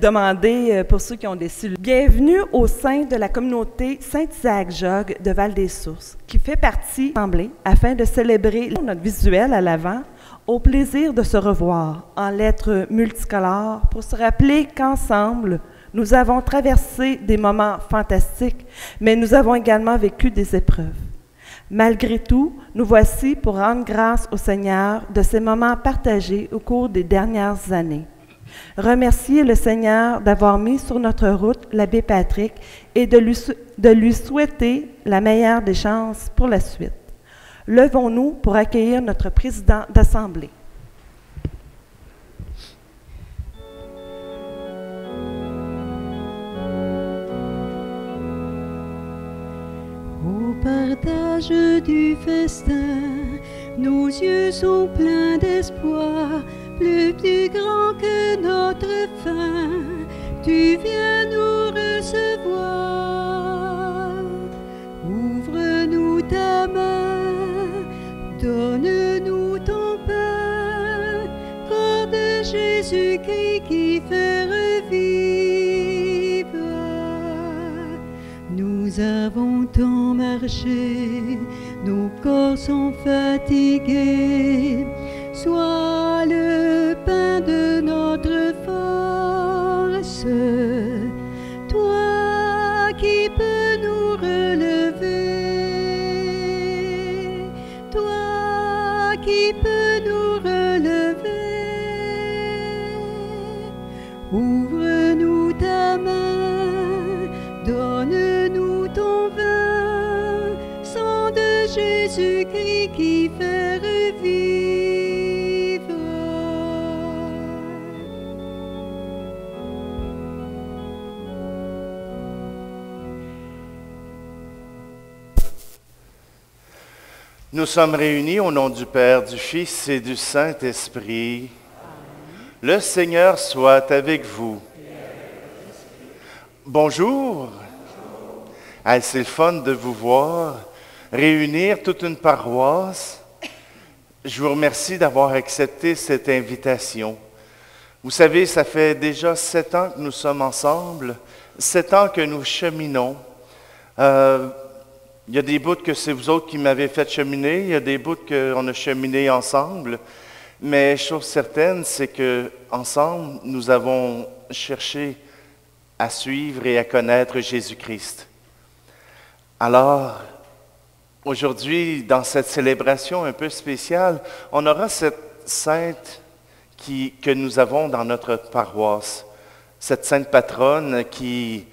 demander, pour ceux qui ont des cellules, bienvenue au sein de la communauté Saint-Isaac-Jogues de Val-des-Sources, qui fait partie de l'Assemblée afin de célébrer notre visuel à l'avant, au plaisir de se revoir en lettres multicolores pour se rappeler qu'ensemble, nous avons traversé des moments fantastiques, mais nous avons également vécu des épreuves. Malgré tout, nous voici pour rendre grâce au Seigneur de ces moments partagés au cours des dernières années. Remercier le Seigneur d'avoir mis sur notre route l'abbé Patrick et de lui souhaiter la meilleure des chances pour la suite. Levons-nous pour accueillir notre président d'Assemblée. Au partage du festin, nos yeux sont pleins d'espoir, plus grand que notre faim, tu viens nous recevoir. Ouvre-nous ta main, donne-nous ton pain, corps de Jésus-Christ qui fait revivre. Nous avons tant marché, nos corps sont fatigués. Sois le pain de notre force, toi qui peux nous relever, toi qui peux nous relever. Ouvre-nous ta main, donne-nous ton vin, sang de Jésus-Christ qui fait revivre. Nous sommes réunis au nom du Père, du Fils et du Saint-Esprit. Le Seigneur soit avec vous. Bonjour. C'est le fun de vous voir, réunir toute une paroisse. Je vous remercie d'avoir accepté cette invitation. Vous savez, ça fait déjà 7 ans que nous sommes ensemble, 7 ans que nous cheminons. Il y a des bouts que c'est vous autres qui m'avez fait cheminer, il y a des bouts qu'on a cheminé ensemble, mais chose certaine, c'est qu'ensemble, nous avons cherché à suivre et à connaître Jésus-Christ. Alors, aujourd'hui, dans cette célébration un peu spéciale, on aura cette sainte que nous avons dans notre paroisse, cette sainte patronne qui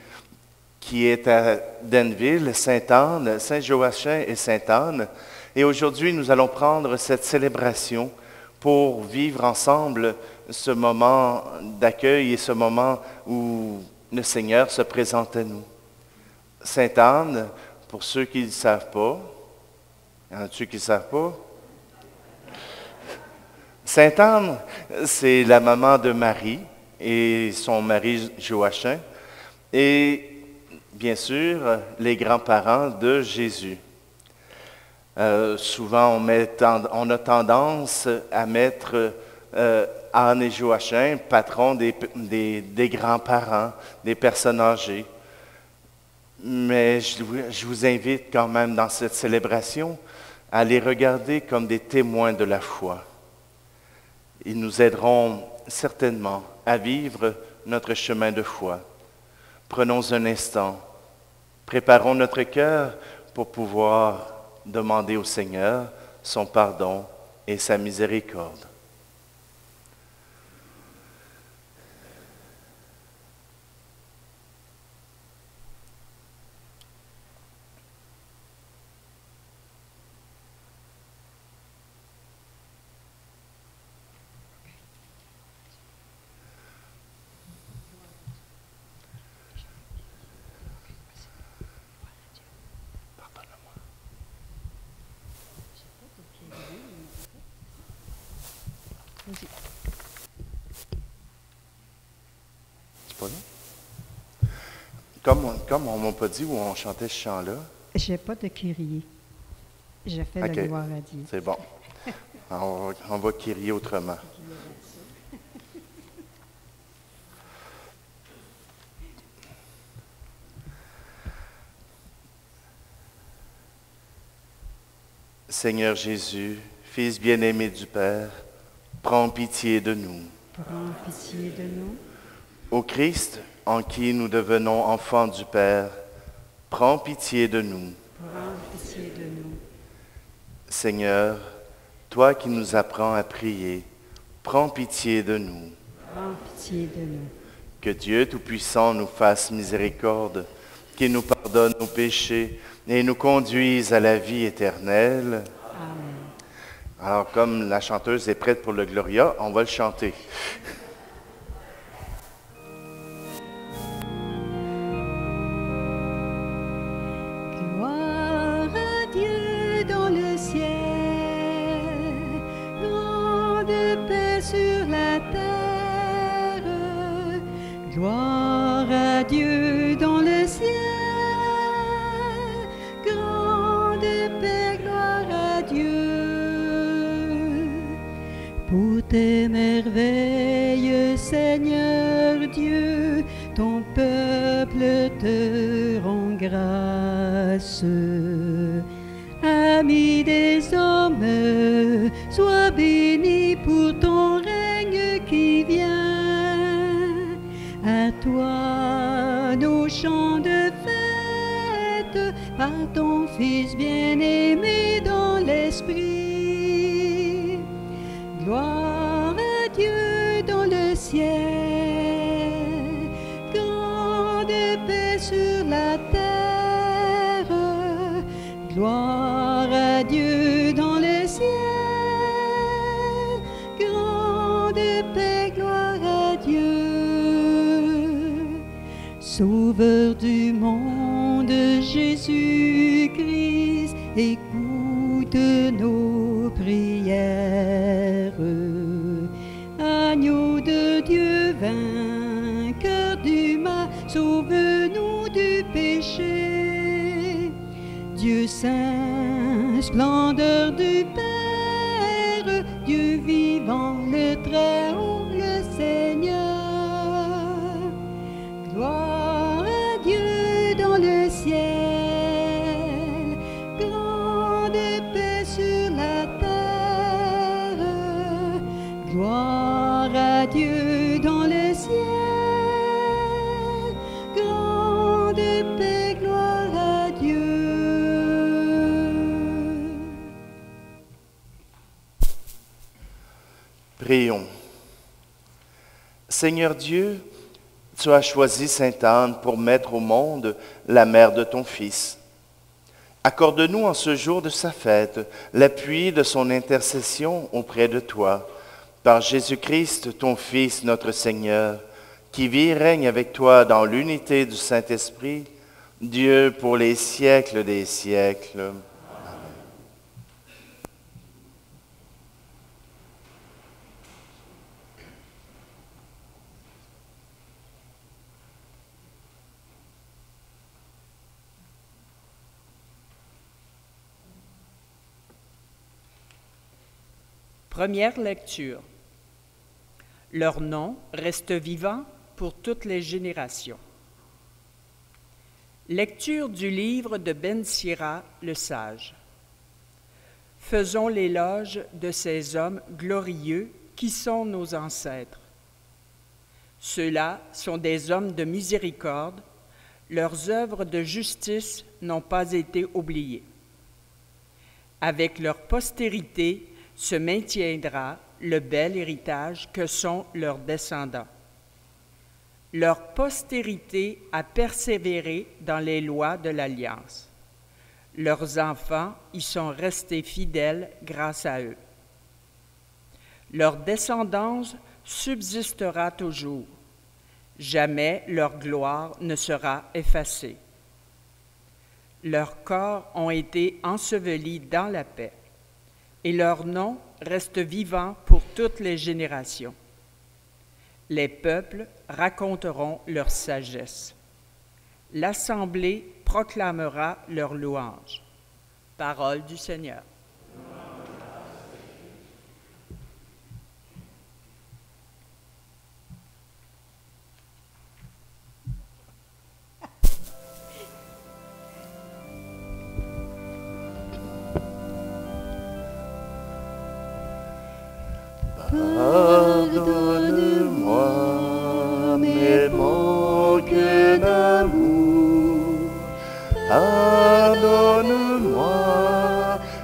est à Denville, Sainte-Anne, Saint-Joachim et Sainte-Anne. Et aujourd'hui, nous allons prendre cette célébration pour vivre ensemble ce moment d'accueil et ce moment où le Seigneur se présente à nous. Sainte-Anne, pour ceux qui ne le savent pas, y en a-tu qui ne le savent pas? Sainte-Anne, c'est la maman de Marie et son mari Joachim. Et bien sûr, les grands-parents de Jésus. Souvent, on a tendance à mettre Anne et Joachim, patrons des grands-parents, des personnes âgées. Mais je vous invite quand même dans cette célébration à les regarder comme des témoins de la foi. Ils nous aideront certainement à vivre notre chemin de foi. Prenons un instant, préparons notre cœur pour pouvoir demander au Seigneur son pardon et sa miséricorde. C'est pas long? Comme on m'a pas dit où on chantait ce chant-là. J'ai pas de kyrie. J'ai fait la gloire à Dieu. C'est bon. On va kyrier autrement. Seigneur Jésus, Fils bien-aimé du Père, prends pitié de nous. Prends pitié de nous. Ô Christ, en qui nous devenons enfants du Père, prends pitié de nous. Prends pitié de nous. Seigneur, toi qui nous apprends à prier, prends pitié de nous. Prends pitié de nous. Que Dieu Tout-Puissant nous fasse miséricorde, qu'il nous pardonne nos péchés et nous conduise à la vie éternelle. Amen. Alors, comme la chanteuse est prête pour le Gloria, on va le chanter. Gloire à Dieu dans le ciel, grande paix sur la terre. Gloire à Dieu dans le ciel, grande paix, gloire à Dieu. Pour tes merveilles, Seigneur Dieu, ton peuple te rend grâce. Ami des hommes, sois béni pour ton règne qui vient. À toi nos chants de fête, par ton Fils bien-aimé dans l'esprit. Gloire à Dieu dans le ciel, grande paix sur la terre. Gloire à Dieu dans le ciel, grande paix, gloire à Dieu. Sauveur du monde, Jésus-Christ, écoute nos prières. Agneau de Dieu, vainqueur du mal, sauve-nous du péché. Dieu saint, splendeur du Père, Dieu vivant, le Très-Haut, le Seigneur. Gloire à Dieu dans le ciel, grande paix sur la terre. Gloire à Dieu dans le ciel, grande paix, gloire à Dieu. Prions. Seigneur Dieu, tu as choisi Sainte Anne pour mettre au monde la mère de ton Fils. Accorde-nous en ce jour de sa fête l'appui de son intercession auprès de toi, par Jésus-Christ, ton Fils, notre Seigneur, qui vit et règne avec toi dans l'unité du Saint-Esprit, Dieu pour les siècles des siècles. Première lecture. Leur nom reste vivant pour toutes les générations. Lecture du livre de Ben Sira, le sage. Faisons l'éloge de ces hommes glorieux qui sont nos ancêtres. Ceux-là sont des hommes de miséricorde, leurs œuvres de justice n'ont pas été oubliées. Avec leur postérité se maintiendra le bel héritage que sont leurs descendants. Leur postérité a persévéré dans les lois de l'Alliance. Leurs enfants y sont restés fidèles grâce à eux. Leur descendance subsistera toujours. Jamais leur gloire ne sera effacée. Leurs corps ont été ensevelis dans la paix, et leur nom reste vivant pour toutes les générations. Les peuples raconteront leur sagesse. L'assemblée proclamera leur louange. Parole du Seigneur. Pardonne-moi mes manques d'amour. Pardonne-moi,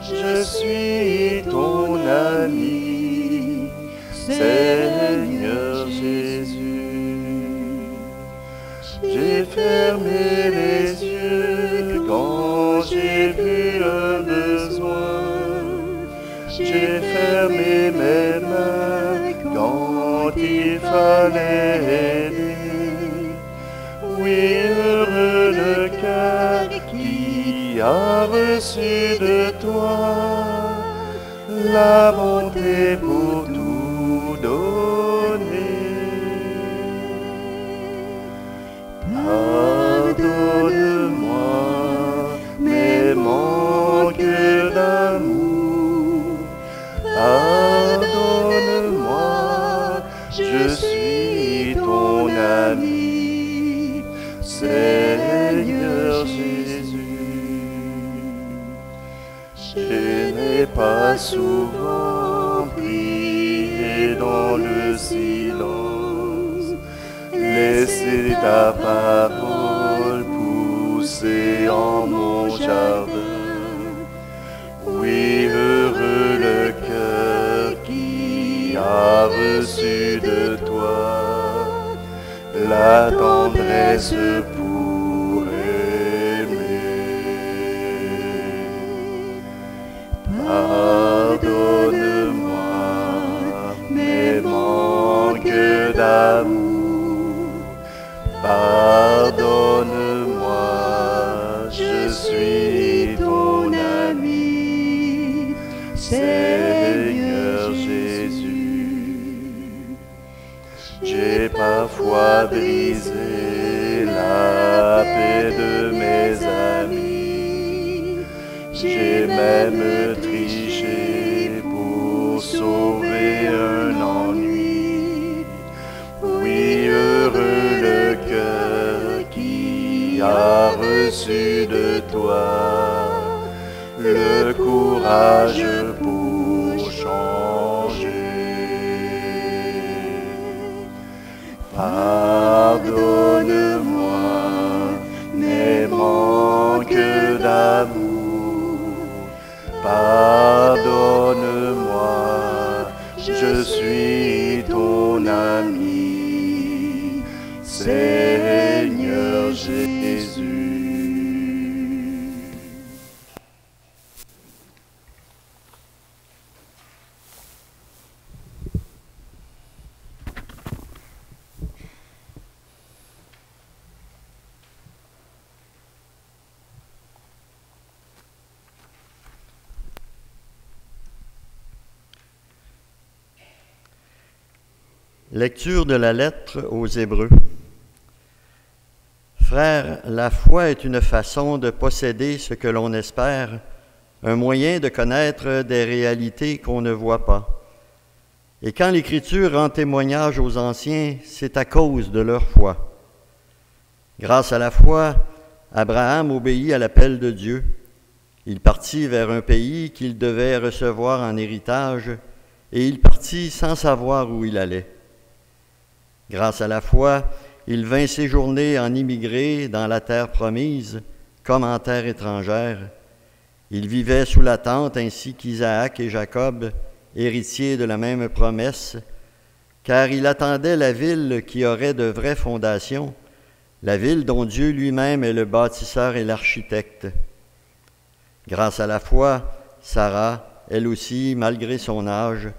je suis ton ami, Seigneur Jésus. J'ai fermé les yeux quand j'ai vu un besoin. J'ai fermé mes mains quand il fallait aider. Oui, heureux le cœur qui a reçu de toi la bonté pour tout donner. Pardonne-moi mes manques d'amour. Pardonne-moi, je suis ton ami, Seigneur Jésus. Je n'ai pas souvent prié dans le silence, laissé ta parole pousser en mon jardin. Oui, heureux le cœur qui a reçu de toi la tendresse pour aimer. Pardonne-moi mes manques d'amour. Pardonne-moi, je suis ton ami, Seigneur Jésus. J'ai parfois brisé la paix de mes amis. J'ai même triché pour sauver un ennui. Oui, heureux le cœur qui a reçu de toi le courage pour changer. Pardonne-moi mes manques d'amour. Pardonne-moi, je suis ton ami, Seigneur Jésus. Lecture de la lettre aux Hébreux. Frères, la foi est une façon de posséder ce que l'on espère, un moyen de connaître des réalités qu'on ne voit pas. Et quand l'Écriture rend témoignage aux anciens, c'est à cause de leur foi. Grâce à la foi, Abraham obéit à l'appel de Dieu. Il partit vers un pays qu'il devait recevoir en héritage, et il partit sans savoir où il allait. Grâce à la foi, il vint séjourner en immigré dans la terre promise, comme en terre étrangère. Il vivait sous la tente ainsi qu'Isaac et Jacob, héritiers de la même promesse, car il attendait la ville qui aurait de vraies fondations, la ville dont Dieu lui-même est le bâtisseur et l'architecte. Grâce à la foi, Sarah, elle aussi, malgré son âge,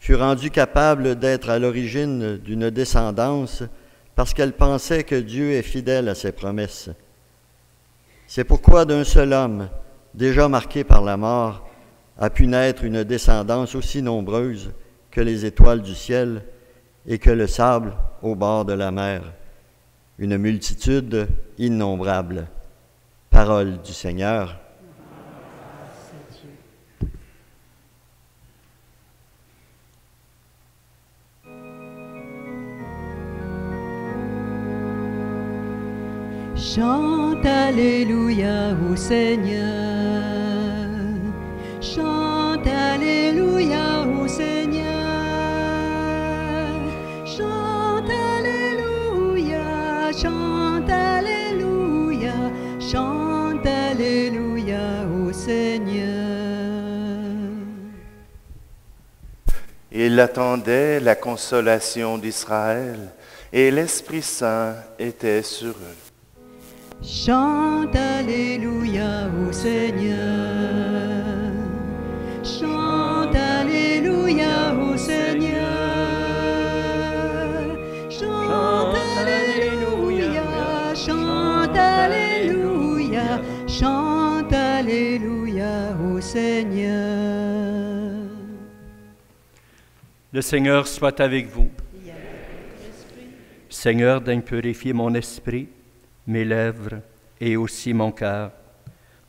fut rendue capable d'être à l'origine d'une descendance parce qu'elle pensait que Dieu est fidèle à ses promesses. C'est pourquoi d'un seul homme, déjà marqué par la mort, a pu naître une descendance aussi nombreuse que les étoiles du ciel et que le sable au bord de la mer, une multitude innombrable. Parole du Seigneur. Chante Alléluia au Seigneur. Chante Alléluia au Seigneur. Ils attendaient la consolation d'Israël, et l'Esprit Saint était sur eux. Chante Alléluia au Seigneur. Chante Alléluia au Seigneur. Chante Alléluia. Chante Alléluia. Chante Alléluia au Seigneur. Le Seigneur soit avec vous. Seigneur, daigne purifier mon esprit, mes lèvres et aussi mon cœur,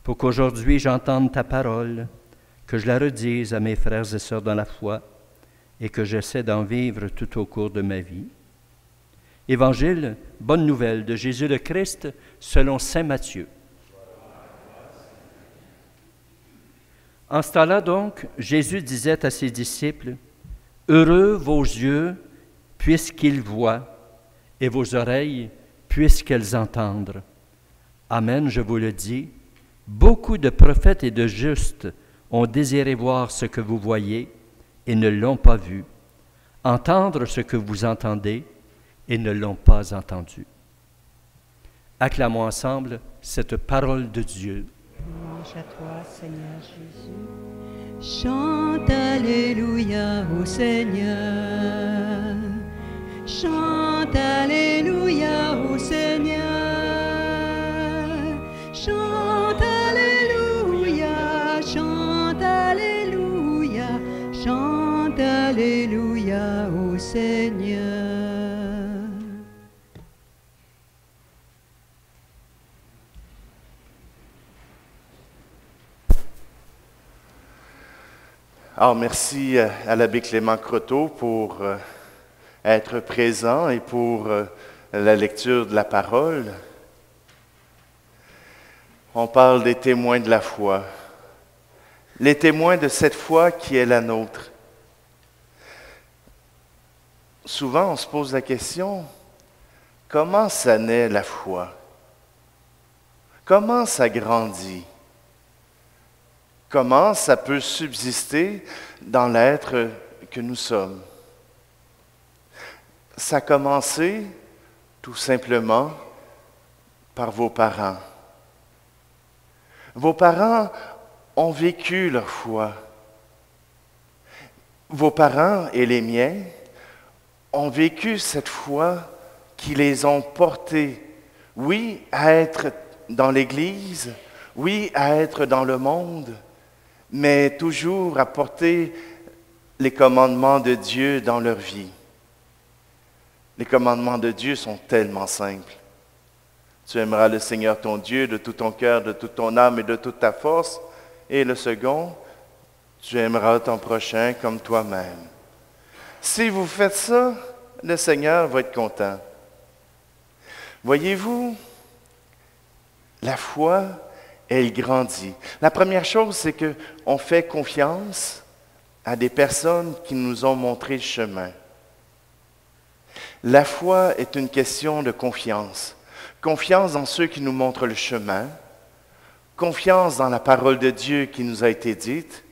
pour qu'aujourd'hui j'entende ta parole, que je la redise à mes frères et sœurs dans la foi et que j'essaie d'en vivre tout au cours de ma vie. Évangile, bonne nouvelle de Jésus le Christ selon saint Matthieu. En ce temps-là donc, Jésus disait à ses disciples, « Heureux vos yeux puisqu'ils voient et vos oreilles puisqu'elles entendent. Amen, je vous le dis, beaucoup de prophètes et de justes ont désiré voir ce que vous voyez et ne l'ont pas vu, entendre ce que vous entendez et ne l'ont pas entendu. » Acclamons ensemble cette parole de Dieu. Louange à toi, Seigneur Jésus. Chante Alléluia au Seigneur. Chante Alléluia au Seigneur. Chante Alléluia. Chante Alléluia. Chante Alléluia au Seigneur. Alors, merci à l'abbé Clément Croteau pour être présent et pour la lecture de la parole. On parle des témoins de la foi, les témoins de cette foi qui est la nôtre. Souvent, on se pose la question, comment ça naît la foi? Comment ça grandit? Comment ça peut subsister dans l'être que nous sommes? Ça a commencé tout simplement par vos parents. Vos parents ont vécu leur foi. Vos parents et les miens ont vécu cette foi qui les ont portés, oui, à être dans l'Église, oui, à être dans le monde, mais toujours à porter les commandements de Dieu dans leur vie. Les commandements de Dieu sont tellement simples. Tu aimeras le Seigneur ton Dieu de tout ton cœur, de toute ton âme et de toute ta force. Et le second, tu aimeras ton prochain comme toi-même. Si vous faites ça, le Seigneur va être content. Voyez-vous, la foi, elle grandit. La première chose, c'est qu'on fait confiance à des personnes qui nous ont montré le chemin. La foi est une question de confiance. Confiance dans ceux qui nous montrent le chemin. Confiance dans la parole de Dieu qui nous a été dite.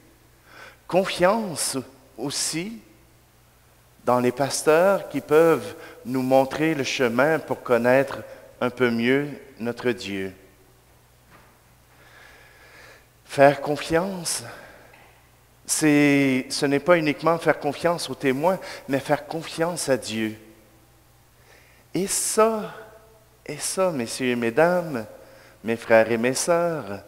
Confiance aussi dans les pasteurs qui peuvent nous montrer le chemin pour connaître un peu mieux notre Dieu. Faire confiance, ce n'est pas uniquement faire confiance aux témoins, mais faire confiance à Dieu. Et ça, messieurs et mesdames, mes frères et mes sœurs,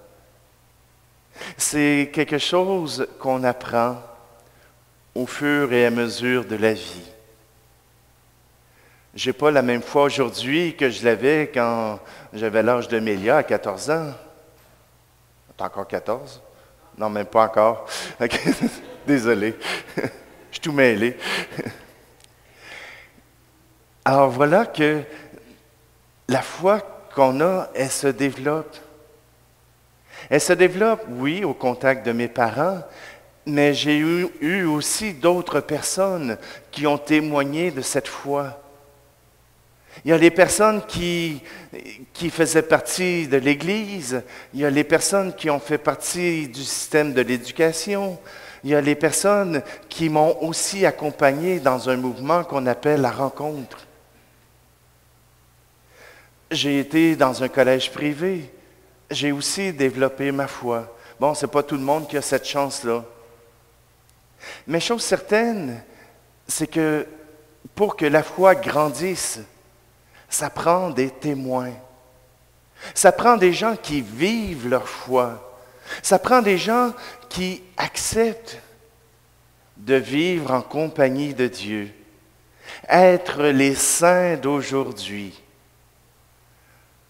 c'est quelque chose qu'on apprend au fur et à mesure de la vie. Je n'ai pas la même foi aujourd'hui que je l'avais quand j'avais l'âge de Mélia à 14 ans. T'as encore 14? Non, même pas encore. Okay. Désolé. Je suis tout mêlé. Alors voilà que la foi qu'on a, elle se développe. Elle se développe, oui, au contact de mes parents, mais j'ai eu aussi d'autres personnes qui ont témoigné de cette foi. Il y a les personnes qui faisaient partie de l'Église, il y a les personnes qui ont fait partie du système de l'éducation, Il y a les personnes qui m'ont aussi accompagné dans un mouvement qu'on appelle la rencontre. J'ai été dans un collège privé. J'ai aussi développé ma foi. Bon, ce n'est pas tout le monde qui a cette chance-là. Mais chose certaine, c'est que pour que la foi grandisse, ça prend des témoins. Ça prend des gens qui vivent leur foi. Ça prend des gens qui acceptent de vivre en compagnie de Dieu. Être les saints d'aujourd'hui.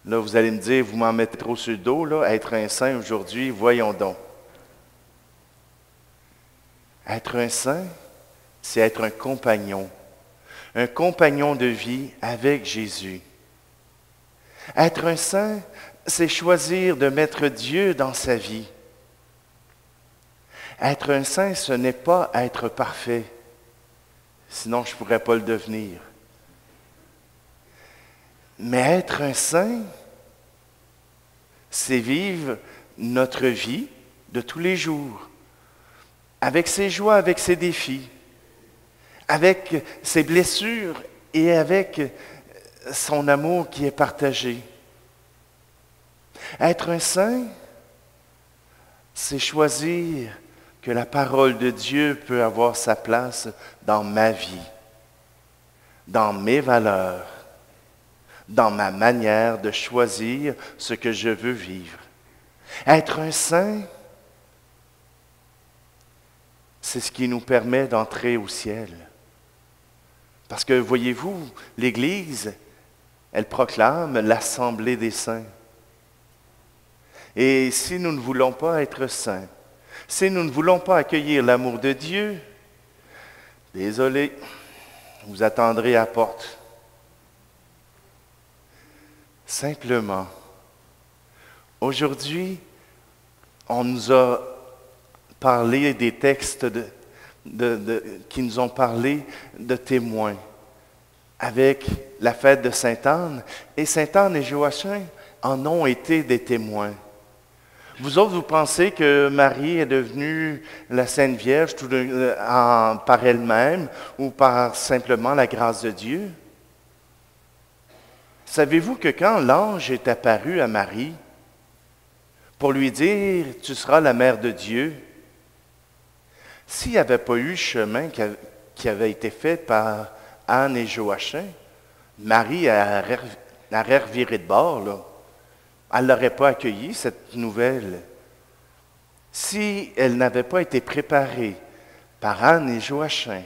Là, vous allez me dire, vous m'en mettez trop sur le dos, là, être un saint aujourd'hui, voyons donc. Être un saint, c'est être un compagnon de vie avec Jésus. Être un saint, c'est choisir de mettre Dieu dans sa vie. Être un saint, ce n'est pas être parfait, sinon je ne pourrais pas le devenir. Mais être un saint, c'est vivre notre vie de tous les jours, avec ses joies, avec ses défis, avec ses blessures et avec son amour qui est partagé. Être un saint, c'est choisir que la parole de Dieu peut avoir sa place dans ma vie, dans mes valeurs, dans ma manière de choisir ce que je veux vivre. Être un saint, c'est ce qui nous permet d'entrer au ciel. Parce que, voyez-vous, l'Église, elle proclame l'assemblée des saints. Et si nous ne voulons pas être saints, si nous ne voulons pas accueillir l'amour de Dieu, désolé, vous attendrez à la porte. Simplement, aujourd'hui, on nous a parlé des textes qui nous ont parlé de témoins avec la fête de Sainte-Anne. Et Sainte-Anne et Joachim en ont été des témoins. Vous autres, vous pensez que Marie est devenue la Sainte Vierge par elle-même ou par simplement la grâce de Dieu? Savez-vous que quand l'ange est apparu à Marie pour lui dire « Tu seras la mère de Dieu », s'il n'y avait pas eu le chemin qui avait été fait par Anne et Joachim, Marie aurait reviré de bord, là. Elle ne l'aurait pas accueilli, cette nouvelle. Si elle n'avait pas été préparée par Anne et Joachim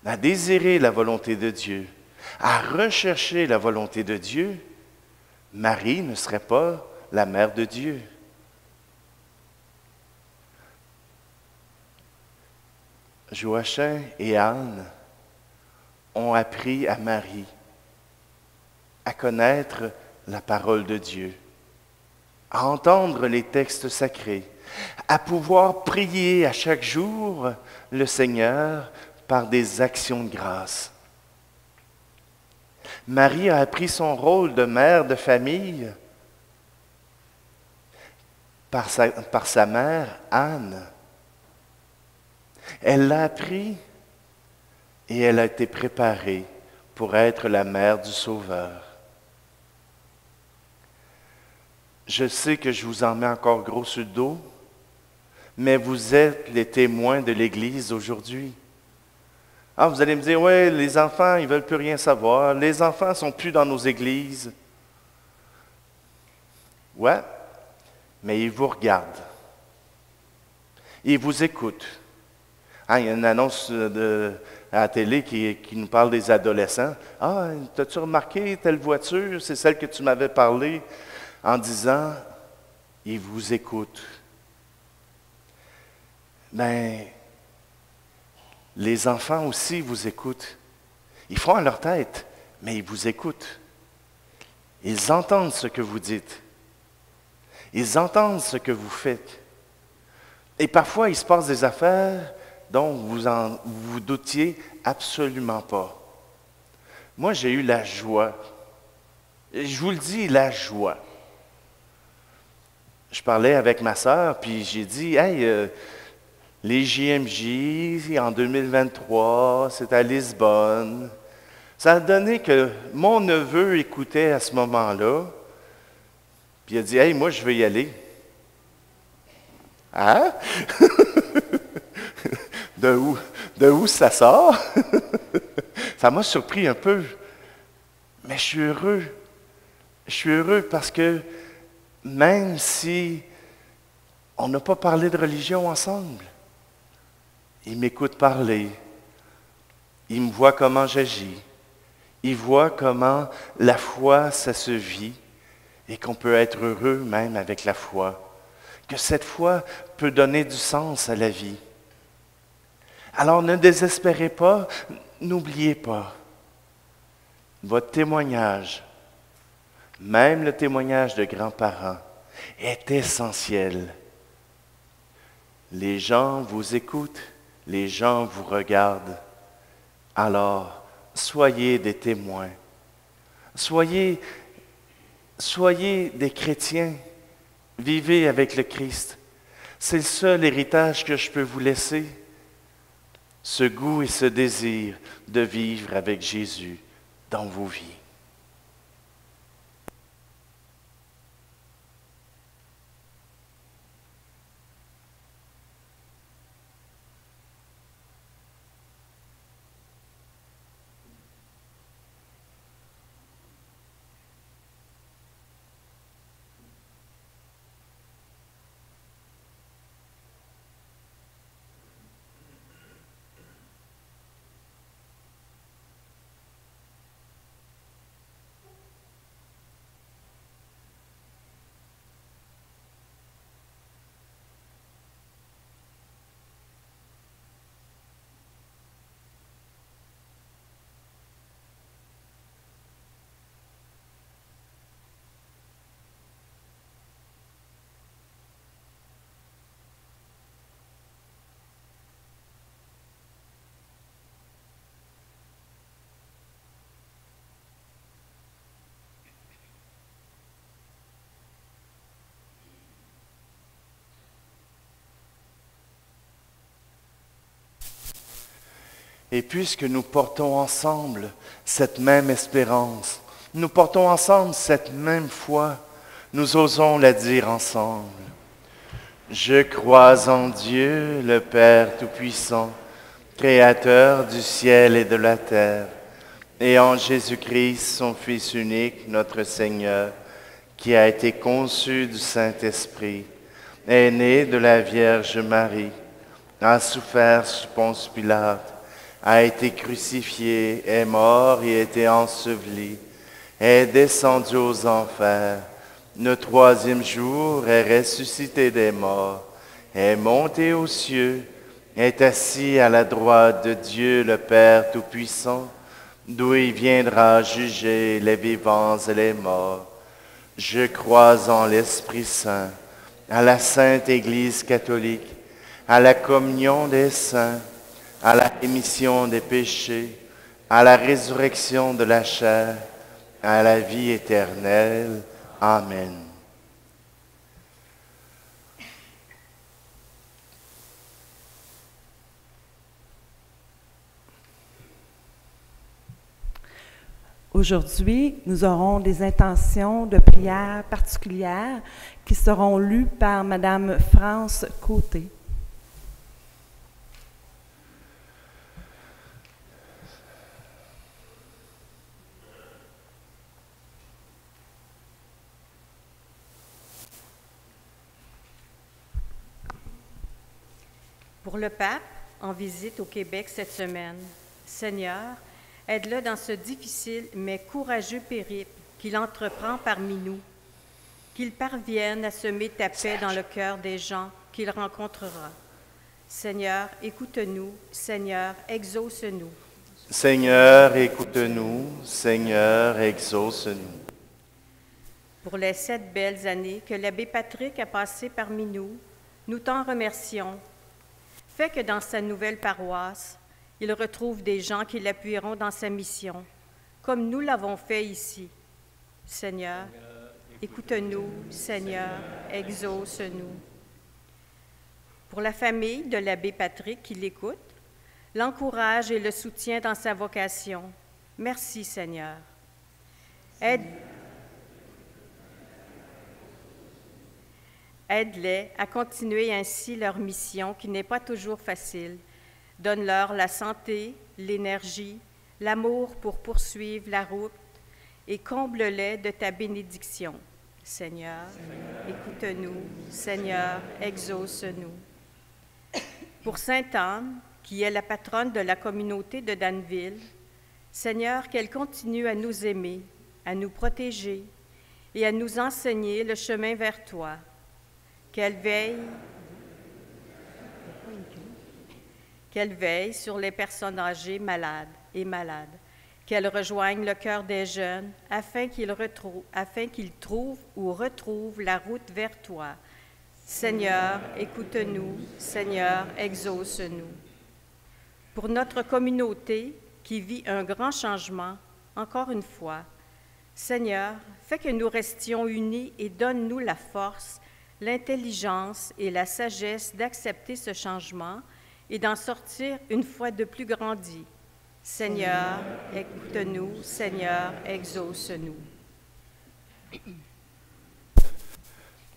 à désirer la volonté de Dieu, à rechercher la volonté de Dieu, Marie ne serait pas la mère de Dieu. Joachim et Anne ont appris à Marie à connaître la parole de Dieu, à entendre les textes sacrés, à pouvoir prier à chaque jour le Seigneur par des actions de grâce. Marie a appris son rôle de mère de famille par sa mère, Anne. Elle l'a appris et elle a été préparée pour être la mère du Sauveur. Je sais que je vous en mets encore gros sur le dos, mais vous êtes les témoins de l'Église aujourd'hui. Ah, vous allez me dire, oui, les enfants, ils ne veulent plus rien savoir. Les enfants ne sont plus dans nos églises. Ouais, mais ils vous regardent. Ils vous écoutent. Ah, il y a une annonce à la télé qui nous parle des adolescents. Ah, t'as-tu remarqué telle voiture? C'est celle que tu m'avais parlé en disant, ils vous écoutent. Ben, les enfants aussi vous écoutent. Ils font à leur tête, mais ils vous écoutent. Ils entendent ce que vous dites. Ils entendent ce que vous faites. Et parfois, il se passe des affaires dont vous doutiez absolument pas. Moi, j'ai eu la joie. Je vous le dis, la joie. Je parlais avec ma sœur, puis j'ai dit, « Hey, Les JMJ en 2023, c'est à Lisbonne. Ça a donné que mon neveu écoutait à ce moment-là, puis il a dit « Hey, moi, je veux y aller. » Hein? De où ça sort? Ça m'a surpris un peu. Mais je suis heureux. Je suis heureux parce que même si on n'a pas parlé de religion ensemble, il m'écoute parler. Il me voit comment j'agis. Il voit comment la foi, ça se vit et qu'on peut être heureux même avec la foi. Que cette foi peut donner du sens à la vie. Alors ne désespérez pas, n'oubliez pas. Votre témoignage, même le témoignage de grands-parents, est essentiel. Les gens vous écoutent, les gens vous regardent. Alors, soyez des témoins. Soyez des chrétiens. Vivez avec le Christ. C'est le seul héritage que je peux vous laisser. Ce goût et ce désir de vivre avec Jésus dans vos vies. Et puisque nous portons ensemble cette même espérance, nous portons ensemble cette même foi, nous osons la dire ensemble. Je crois en Dieu, le Père Tout-Puissant, Créateur du ciel et de la terre, et en Jésus-Christ, son Fils unique, notre Seigneur, qui a été conçu du Saint-Esprit, est né de la Vierge Marie, a souffert sous Ponce Pilate, a été crucifié, est mort et a été enseveli, est descendu aux enfers, le troisième jour est ressuscité des morts, est monté aux cieux, est assis à la droite de Dieu le Père Tout-Puissant, d'où il viendra juger les vivants et les morts. Je crois en l'Esprit Saint, à la Sainte Église catholique, à la communion des saints, à la rémission des péchés, à la résurrection de la chair, à la vie éternelle. Amen. Aujourd'hui, nous aurons des intentions de prière particulières qui seront lues par Madame France Côté. Pour le pape, en visite au Québec cette semaine, Seigneur, aide-le dans ce difficile mais courageux périple qu'il entreprend parmi nous, qu'il parvienne à semer ta paix dans le cœur des gens qu'il rencontrera. Seigneur, écoute-nous. Seigneur, exauce-nous. Seigneur, écoute-nous. Seigneur, exauce-nous. Pour les 7 belles années que l'abbé Patrick a passées parmi nous, nous t'en remercions. Fais que dans sa nouvelle paroisse, il retrouve des gens qui l'appuieront dans sa mission, comme nous l'avons fait ici. Seigneur, écoute-nous. Seigneur, exauce-nous. pour la famille de l'abbé Patrick qui l'écoute, l'encourage et le soutient dans sa vocation. Merci Seigneur. Aide-les à continuer ainsi leur mission qui n'est pas toujours facile. Donne-leur la santé, l'énergie, l'amour pour poursuivre la route et comble-les de ta bénédiction. Seigneur, écoute-nous. Seigneur, exauce-nous. Pour Sainte Anne, qui est la patronne de la communauté de Danville, Seigneur, qu'elle continue à nous aimer, à nous protéger et à nous enseigner le chemin vers toi. Qu'elle veille sur les personnes âgées malades, qu'elle rejoigne le cœur des jeunes afin qu'ils trouvent ou retrouvent la route vers toi. Seigneur, écoute-nous. Seigneur, exauce-nous. Pour notre communauté qui vit un grand changement, encore une fois, Seigneur, fais que nous restions unis et donne-nous la force, l'intelligence et la sagesse d'accepter ce changement et d'en sortir une fois de plus grandi. Seigneur, écoute-nous. Seigneur, exauce-nous.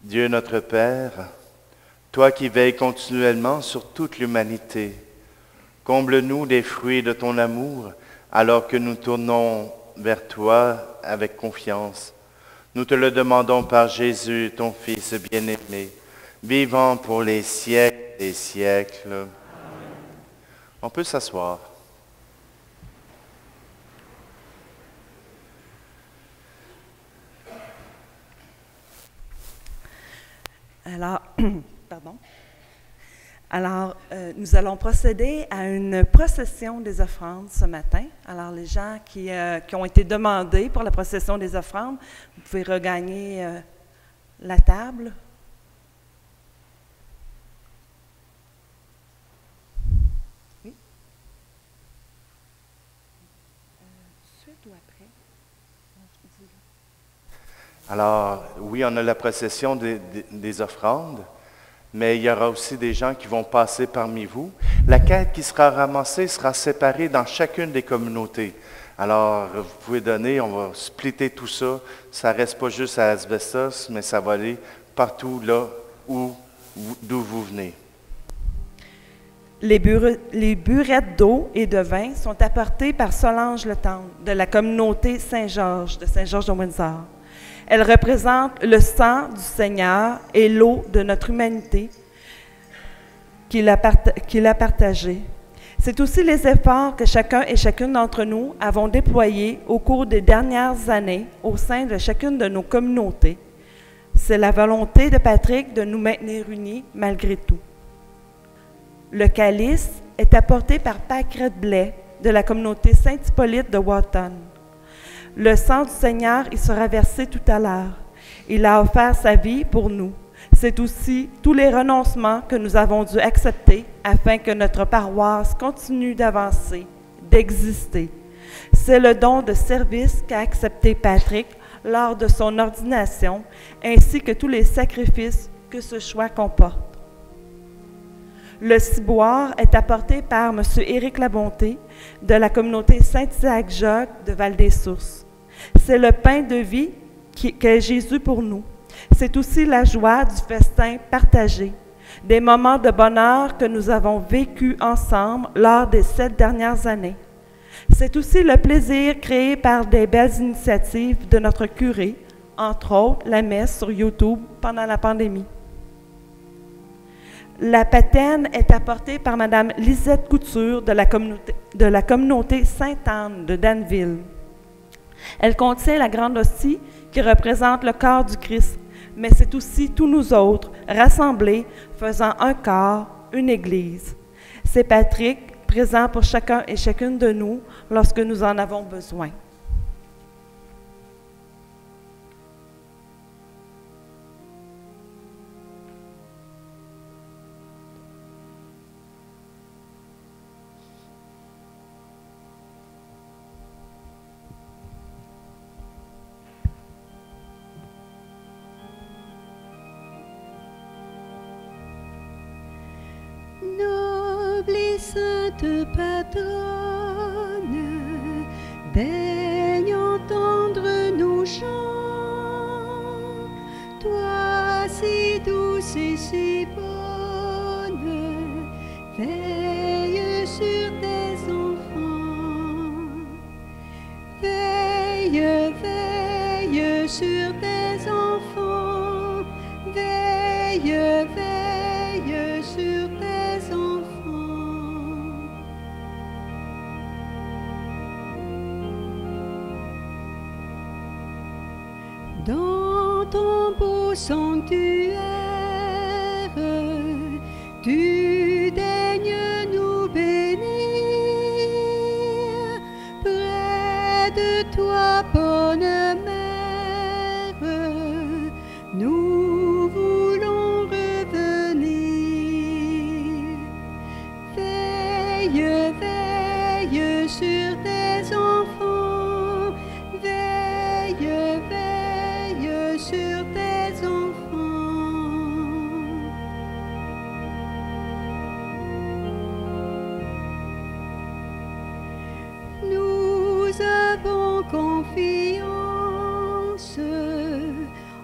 Dieu notre Père, toi qui veilles continuellement sur toute l'humanité, comble-nous des fruits de ton amour alors que nous tournons vers toi avec confiance. Nous te le demandons par Jésus, ton Fils bien-aimé, vivant pour les siècles des siècles. On peut s'asseoir. Alors, nous allons procéder à une procession des offrandes ce matin. Alors, les gens qui ont été demandés pour la procession des offrandes, vous pouvez regagner la table. Oui. Suite ou après? Alors, oui, on a la procession des offrandes, mais il y aura aussi des gens qui vont passer parmi vous. La quête qui sera ramassée sera séparée dans chacune des communautés. Alors, vous pouvez donner, on va splitter tout ça. Ça ne reste pas juste à Asbestos, mais ça va aller partout là d'où vous venez. Les burettes d'eau et de vin sont apportées par Solange Le Tendre de la communauté Saint-Georges, de Saint-Georges de Windsor. Elles représentent le sang du Seigneur et l'eau de notre humanité qu'il a partagée. C'est aussi les efforts que chacun et chacune d'entre nous avons déployés au cours des dernières années au sein de chacune de nos communautés. C'est la volonté de Patrick de nous maintenir unis malgré tout. Le calice est apporté par Paquerette Blais de la communauté Saint-Hippolyte de Wotton. Le sang du Seigneur y sera versé tout à l'heure. Il a offert sa vie pour nous. C'est aussi tous les renoncements que nous avons dû accepter afin que notre paroisse continue d'avancer, d'exister. C'est le don de service qu'a accepté Patrick lors de son ordination, ainsi que tous les sacrifices que ce choix comporte. Le ciboire est apporté par M. Éric Labonté de la communauté Saint-Isaac-Jogues de Val-des-Sources. C'est le pain de vie qu'est Jésus pour nous. C'est aussi la joie du festin partagé, des moments de bonheur que nous avons vécus ensemble lors des 7 dernières années. C'est aussi le plaisir créé par des belles initiatives de notre curé, entre autres la messe sur YouTube pendant la pandémie. La patène est apportée par Mme Lisette Couture de la communauté Sainte-Anne de Danville. Elle contient la grande hostie qui représente le corps du Christ, mais c'est aussi tous nous autres, rassemblés, faisant un corps, une Église. C'est Patrick, présent pour chacun et chacune de nous lorsque nous en avons besoin. sainte patronne, daigne entendre nos chants. Toi si douce et si bonne, veille sur tes enfants. Veille, veille sur tes enfants. Veille, veille sur tes enfants. Dans ton beau sanctuaire, tu daignes nous bénir. Près de toi, bonne mère, nous voulons revenir. Veille, veille sur tes enfants. Veille, veille sur tes enfants. Nous avons confiance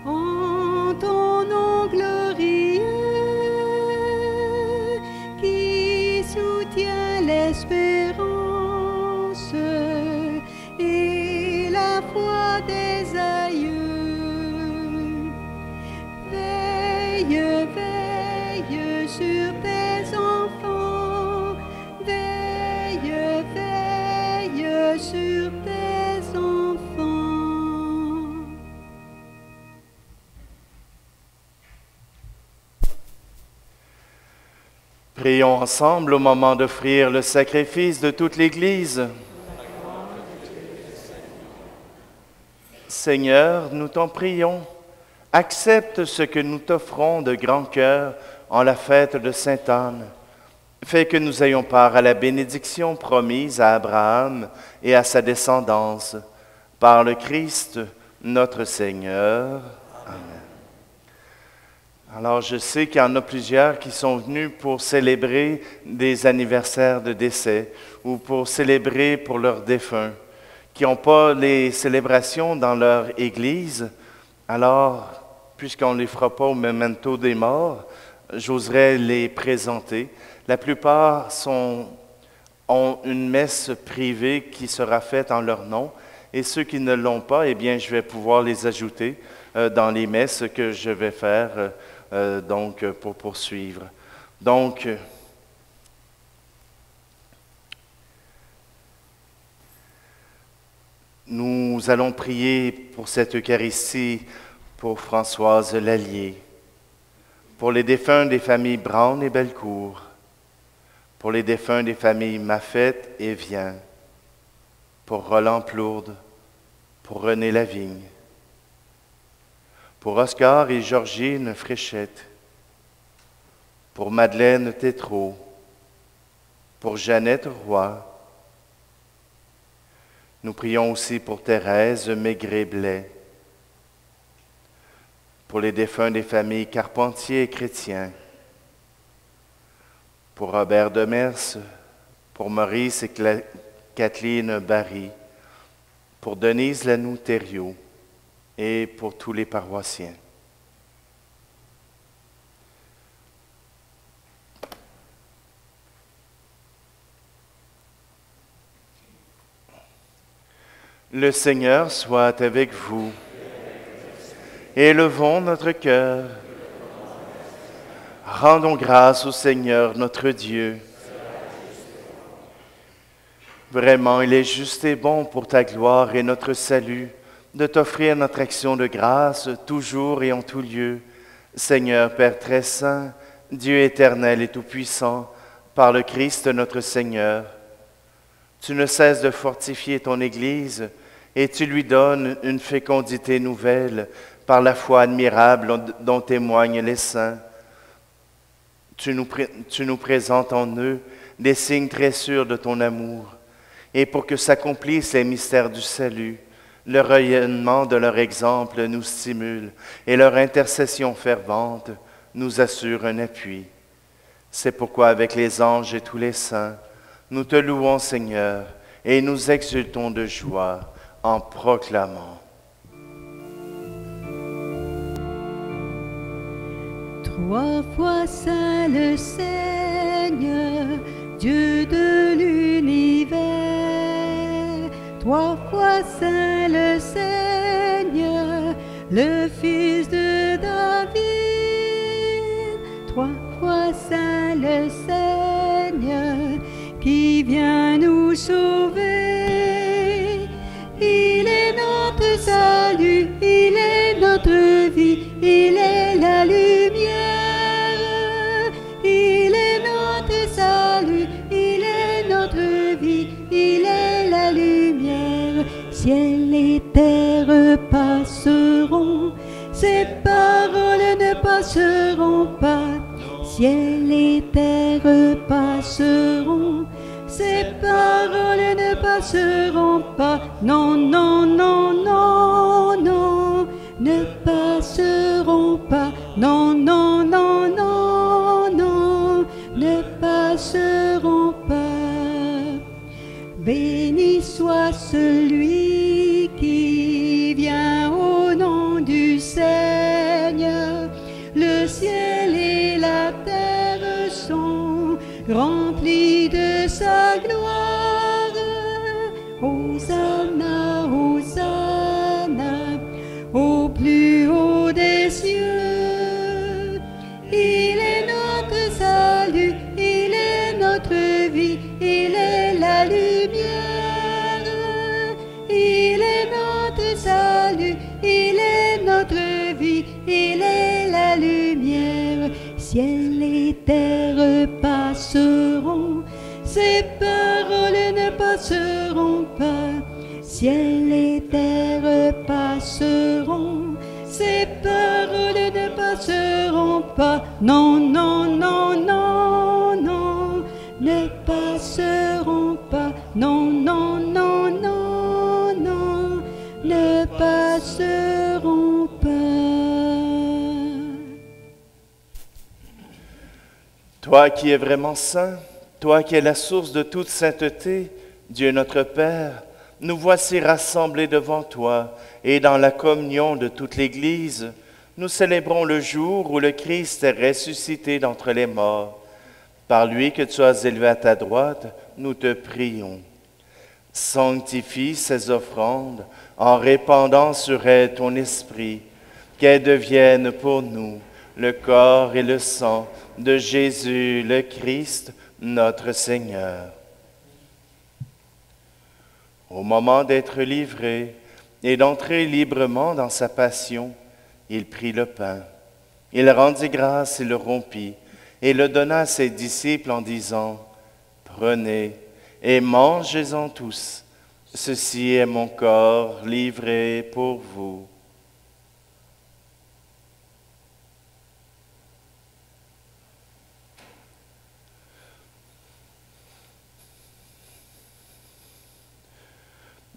en ton nom glorieux qui soutient l'espérance et la foi des aïeux. Veille, veille sur tes enfants. Veille, veille sur tes enfants. Prions ensemble au moment d'offrir le sacrifice de toute l'Église. Seigneur, nous t'en prions, accepte ce que nous t'offrons de grand cœur en la fête de Sainte Anne. Fais que nous ayons part à la bénédiction promise à Abraham et à sa descendance. Par le Christ, notre Seigneur. Amen. Alors, je sais qu'il y en a plusieurs qui sont venus pour célébrer des anniversaires de décès ou pour célébrer pour leurs défunts, qui n'ont pas les célébrations dans leur église. Alors, puisqu'on ne les fera pas au memento des morts, j'oserais les présenter. La plupart ont une messe privée qui sera faite en leur nom, et ceux qui ne l'ont pas, eh bien, je vais pouvoir les ajouter dans les messes que je vais faire donc pour poursuivre. Donc, nous allons prier pour cette Eucharistie pour Françoise Lallier, pour les défunts des familles Brown et Bellecour, pour les défunts des familles Maffette et Vien, pour Roland Plourde, pour René Lavigne, pour Oscar et Georgine Fréchette, pour Madeleine Tétrault, pour Jeannette Roy. Nous prions aussi pour Thérèse Maigret-Blais, pour les défunts des familles Carpentier et Chrétien, pour Robert Demers, pour Maurice et Kathleen Barry, pour Denise Lanoux-Thériault et pour tous les paroissiens. Le Seigneur soit avec vous. Élevons notre cœur. Rendons grâce au Seigneur notre Dieu. Vraiment, il est juste et bon pour ta gloire et notre salut de t'offrir notre action de grâce toujours et en tout lieu. Seigneur Père très saint, Dieu éternel et tout-puissant, par le Christ notre Seigneur, tu ne cesses de fortifier ton Église et tu lui donnes une fécondité nouvelle par la foi admirable dont témoignent les saints. Tu nous présentes en eux des signes très sûrs de ton amour, et pour que s'accomplissent les mystères du salut, le rayonnement de leur exemple nous stimule, et leur intercession fervente nous assure un appui. C'est pourquoi avec les anges et tous les saints, Nous te louons, Seigneur, et nous exultons de joie en proclamant. Trois fois saint le Seigneur, Dieu de l'univers. Trois fois saint le Seigneur, le Fils de David. Trois fois saint le Seigneur, qui vient nous sauver. Il est notre salut, il est notre vie, il est la lumière. Il est notre salut, il est notre vie, il est la lumière. Ciel et terre passeront, ses paroles ne passeront pas. Ciel et terre passeront, ces paroles ne passeront pas. Non, non, non, non, non, ne passeront pas. Non, non, non, non, non, ne passeront pas. Béni soit celui qui vient au nom du Seigneur. Le ciel et la terre sont remplis de sa gloire. Hosanna, Hosanna, au plus haut des cieux. Il est notre salut, il est notre vie, il est la lumière. Il est notre salut, il est notre vie, il est la lumière. Ciel et terre passeront, ces paroles ne passeront pas. Ciel et terre passeront, ces paroles ne passeront pas. Non, non, non, non, non, ne passeront pas. Non, non, non, non, non, ne passeront pas. Toi qui es vraiment saint, toi qui es la source de toute sainteté, Dieu notre Père, nous voici rassemblés devant toi et dans la communion de toute l'Église, nous célébrons le jour où le Christ est ressuscité d'entre les morts. Par lui que tu as élevé à ta droite, nous te prions. Sanctifie ces offrandes en répandant sur elles ton esprit, qu'elles deviennent pour nous le corps et le sang de Jésus le Christ, notre Seigneur. Au moment d'être livré et d'entrer librement dans sa passion, il prit le pain. Il rendit grâce et le rompit, et le donna à ses disciples en disant, « Prenez et mangez-en tous, ceci est mon corps livré pour vous. »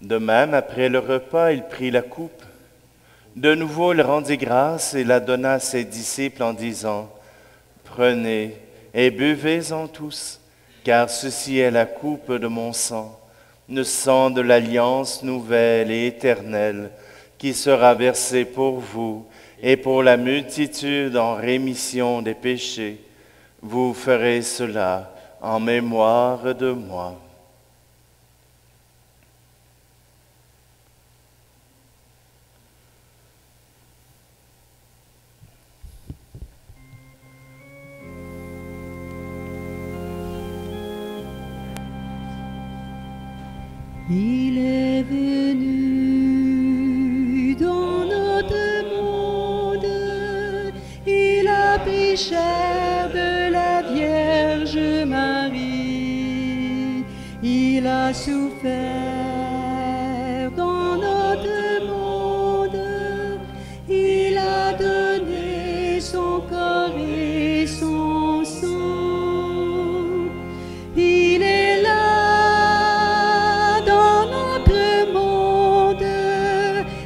De même, après le repas, il prit la coupe. De nouveau, il rendit grâce et la donna à ses disciples en disant, « Prenez et buvez-en tous, car ceci est la coupe de mon sang, le sang de l'alliance nouvelle et éternelle, qui sera versé pour vous et pour la multitude en rémission des péchés. Vous ferez cela en mémoire de moi. » Il est venu dans notre monde, il a pris chair de la Vierge Marie, il a souffert dans notre monde, il a donné son corps et son sang. Il est là dans notre monde,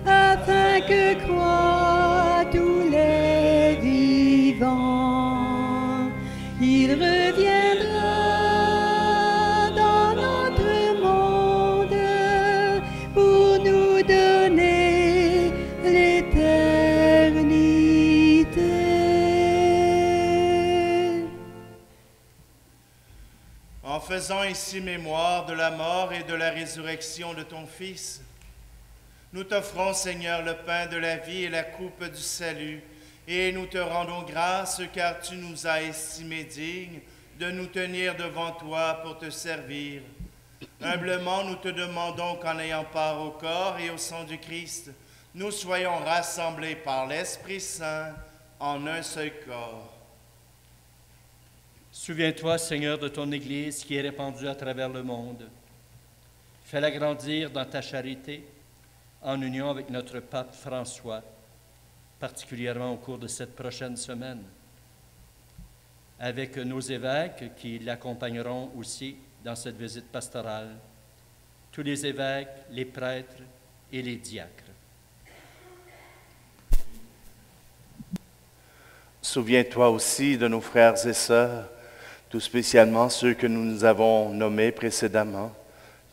afin que croient tous les vivants. Il reviendra dans faisant ici mémoire de la mort et de la résurrection de ton Fils, nous t'offrons, Seigneur, le pain de la vie et la coupe du salut, et nous te rendons grâce car tu nous as estimés dignes de nous tenir devant toi pour te servir. Humblement, nous te demandons qu'en ayant part au corps et au sang du Christ, nous soyons rassemblés par l'Esprit Saint en un seul corps. Souviens-toi, Seigneur, de ton Église qui est répandue à travers le monde. Fais-la grandir dans ta charité, en union avec notre pape François, particulièrement au cours de cette prochaine semaine, avec nos évêques qui l'accompagneront aussi dans cette visite pastorale, tous les évêques, les prêtres et les diacres. Souviens-toi aussi de nos frères et sœurs, tout spécialement ceux que nous avons nommés précédemment,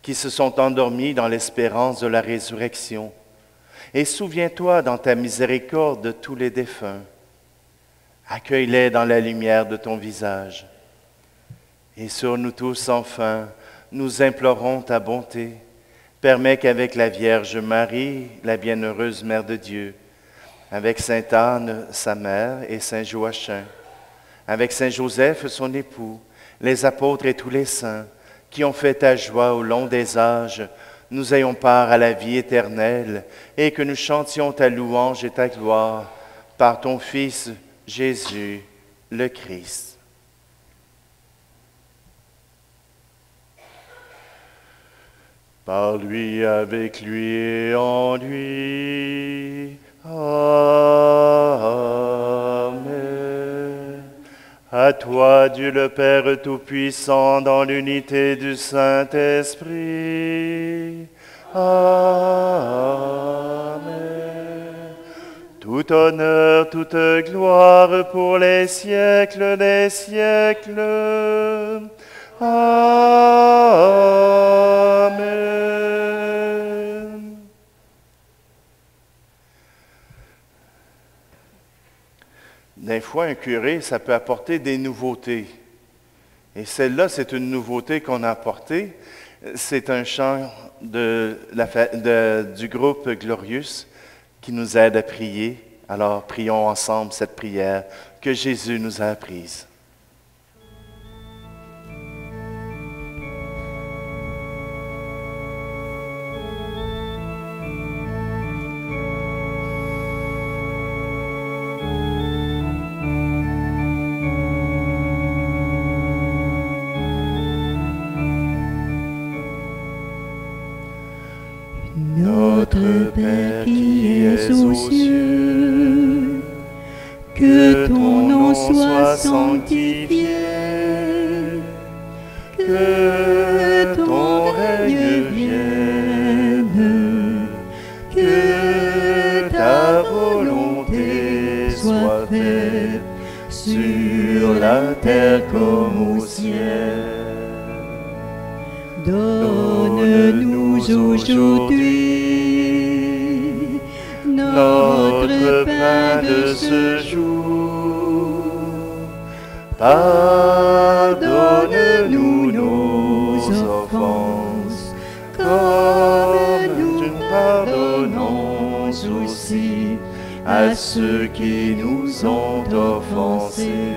qui se sont endormis dans l'espérance de la résurrection. Et souviens-toi dans ta miséricorde de tous les défunts. Accueille-les dans la lumière de ton visage. Et sur nous tous, enfin, nous implorons ta bonté. Permets qu'avec la Vierge Marie, la bienheureuse Mère de Dieu, avec Sainte Anne, sa mère, et Saint Joachim, avec Saint Joseph, son époux, les apôtres et tous les saints, qui ont fait ta joie au long des âges, nous ayons part à la vie éternelle et que nous chantions ta louange et ta gloire par ton Fils Jésus, le Christ. Par lui, avec lui et en lui. Amen. À toi, Dieu le Père Tout-Puissant, dans l'unité du Saint-Esprit. Amen. Tout honneur, toute gloire pour les siècles des siècles. Amen. Des fois, un curé, ça peut apporter des nouveautés. Et celle-là, c'est une nouveauté qu'on a apportée. C'est un chant du groupe Glorious qui nous aide à prier. Alors, prions ensemble cette prière que Jésus nous a apprise. Notre Père qui es aux cieux, que ton nom soit sanctifié, que ton règne vienne, que ta volonté soit faite sur la terre comme au ciel. Donne-nous aujourd'hui notre pain de ce jour. Pardonne-nous nos offenses, comme nous pardonnons aussi à ceux qui nous ont offensés.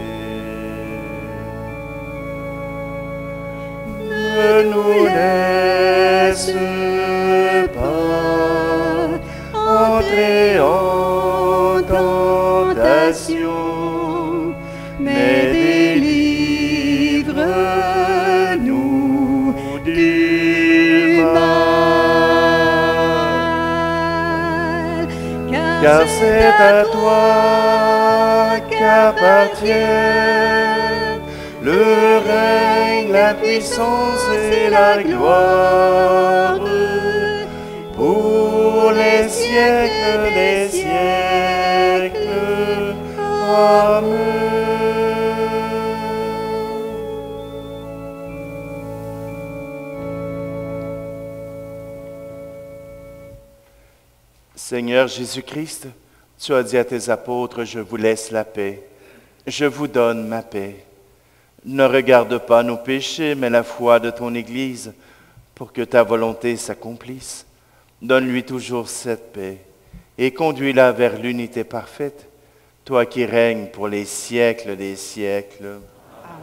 Ne nous laisse pas entrer en tentation, mais délivre-nous du mal. Car c'est à toi qu'appartiennent le règne, la puissance et la gloire pour les siècles des siècles. Amen. Seigneur Jésus-Christ, tu as dit à tes apôtres, je vous laisse la paix, je vous donne ma paix. Ne regarde pas nos péchés, mais la foi de ton Église, pour que ta volonté s'accomplisse. Donne-lui toujours cette paix et conduis-la vers l'unité parfaite, toi qui règnes pour les siècles des siècles. Amen.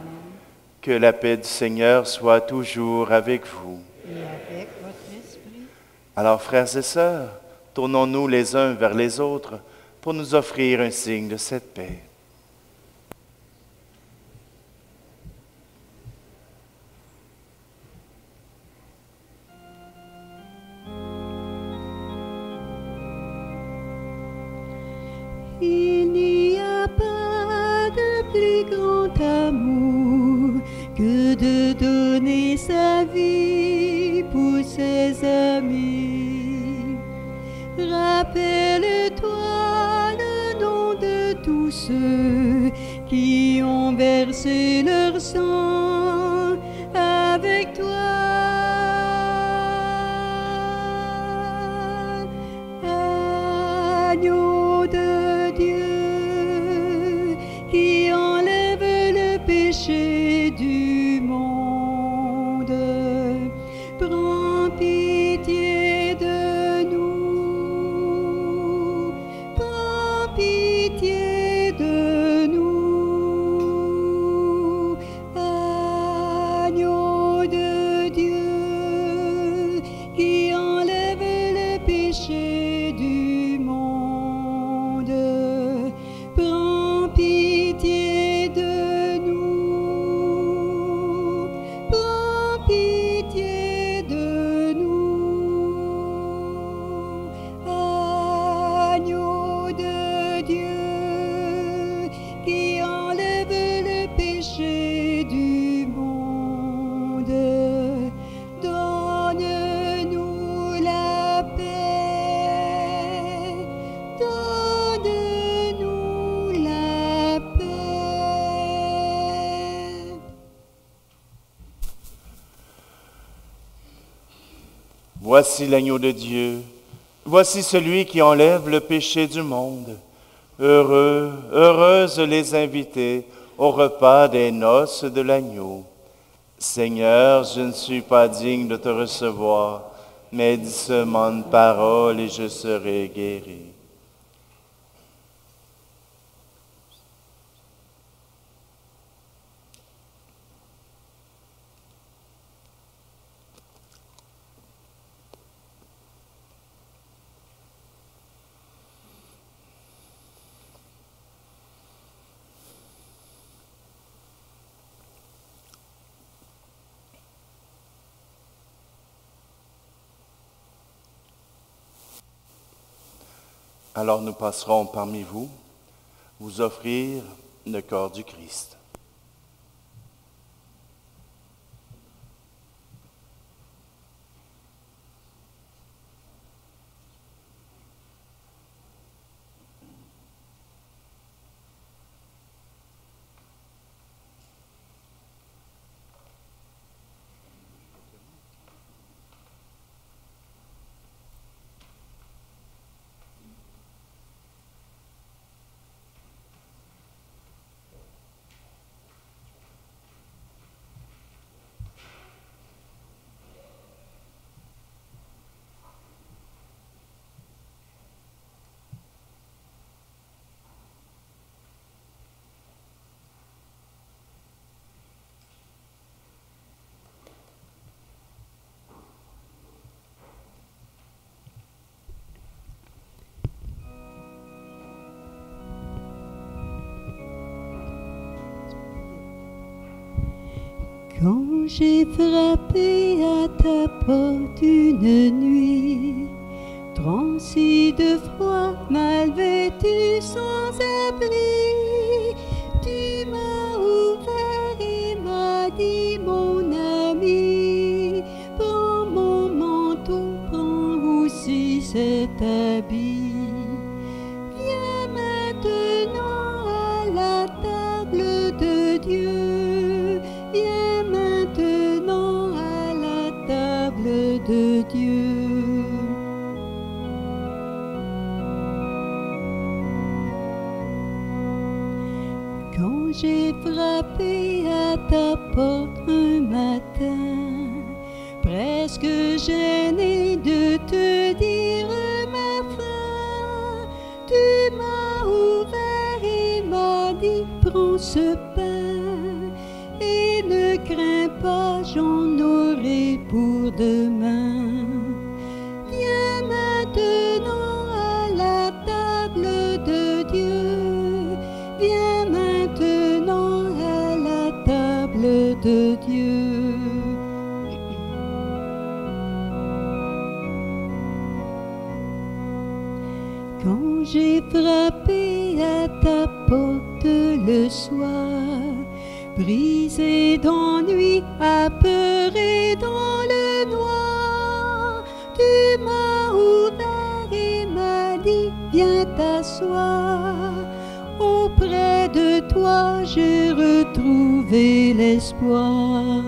Que la paix du Seigneur soit toujours avec vous. Et avec votre esprit. Alors, frères et sœurs, tournons-nous les uns vers les autres pour nous offrir un signe de cette paix. Il n'y a pas de plus grand amour que de donner sa vie pour ses amis. Rappelle-toi le nom de tous ceux qui ont versé leur sang avec toi. Agneau de Dieu qui enlève le péché du monde, prends pitié de nous, prends pitié de nous. Agneau de Dieu qui enlève le péché du monde, prends pitié de nous, prends pitié de nous. Agneau de Dieu qui enlève le péché du monde, donne-nous la paix, donne-nous la paix. Voici l'agneau de Dieu, voici celui qui enlève le péché du monde. Heureux, heureuses les invités au repas des noces de l'agneau. Seigneur, je ne suis pas digne de te recevoir, mais dis seulement une parole et je serai guéri. Alors nous passerons parmi vous, vous offrir le corps du Christ. Quand j'ai frappé à ta porte une nuit, transi de froid, mal vêtu, sans abri, tu m'as ouvert et m'as dit, mon ami, prends mon manteau, prends aussi cet habit. Viens maintenant à la table de Dieu, viens maintenant à la table de Dieu. j'ai frappé à ta porte un matin, presque gêné de te dire ma faim, tu m'as ouvert et m'as dit prends ce pain et ne crains pas, j'en aurai pour demain. Viens maintenant à la table de Dieu, viens maintenant à la table de Dieu. Quand j'ai frappé à ta porte le soir, brisé d'ennui, apeuré dans le noir, tu m'as ouvert et m'as dit viens t'asseoir. Auprès de toi j'ai retrouvé l'espoir.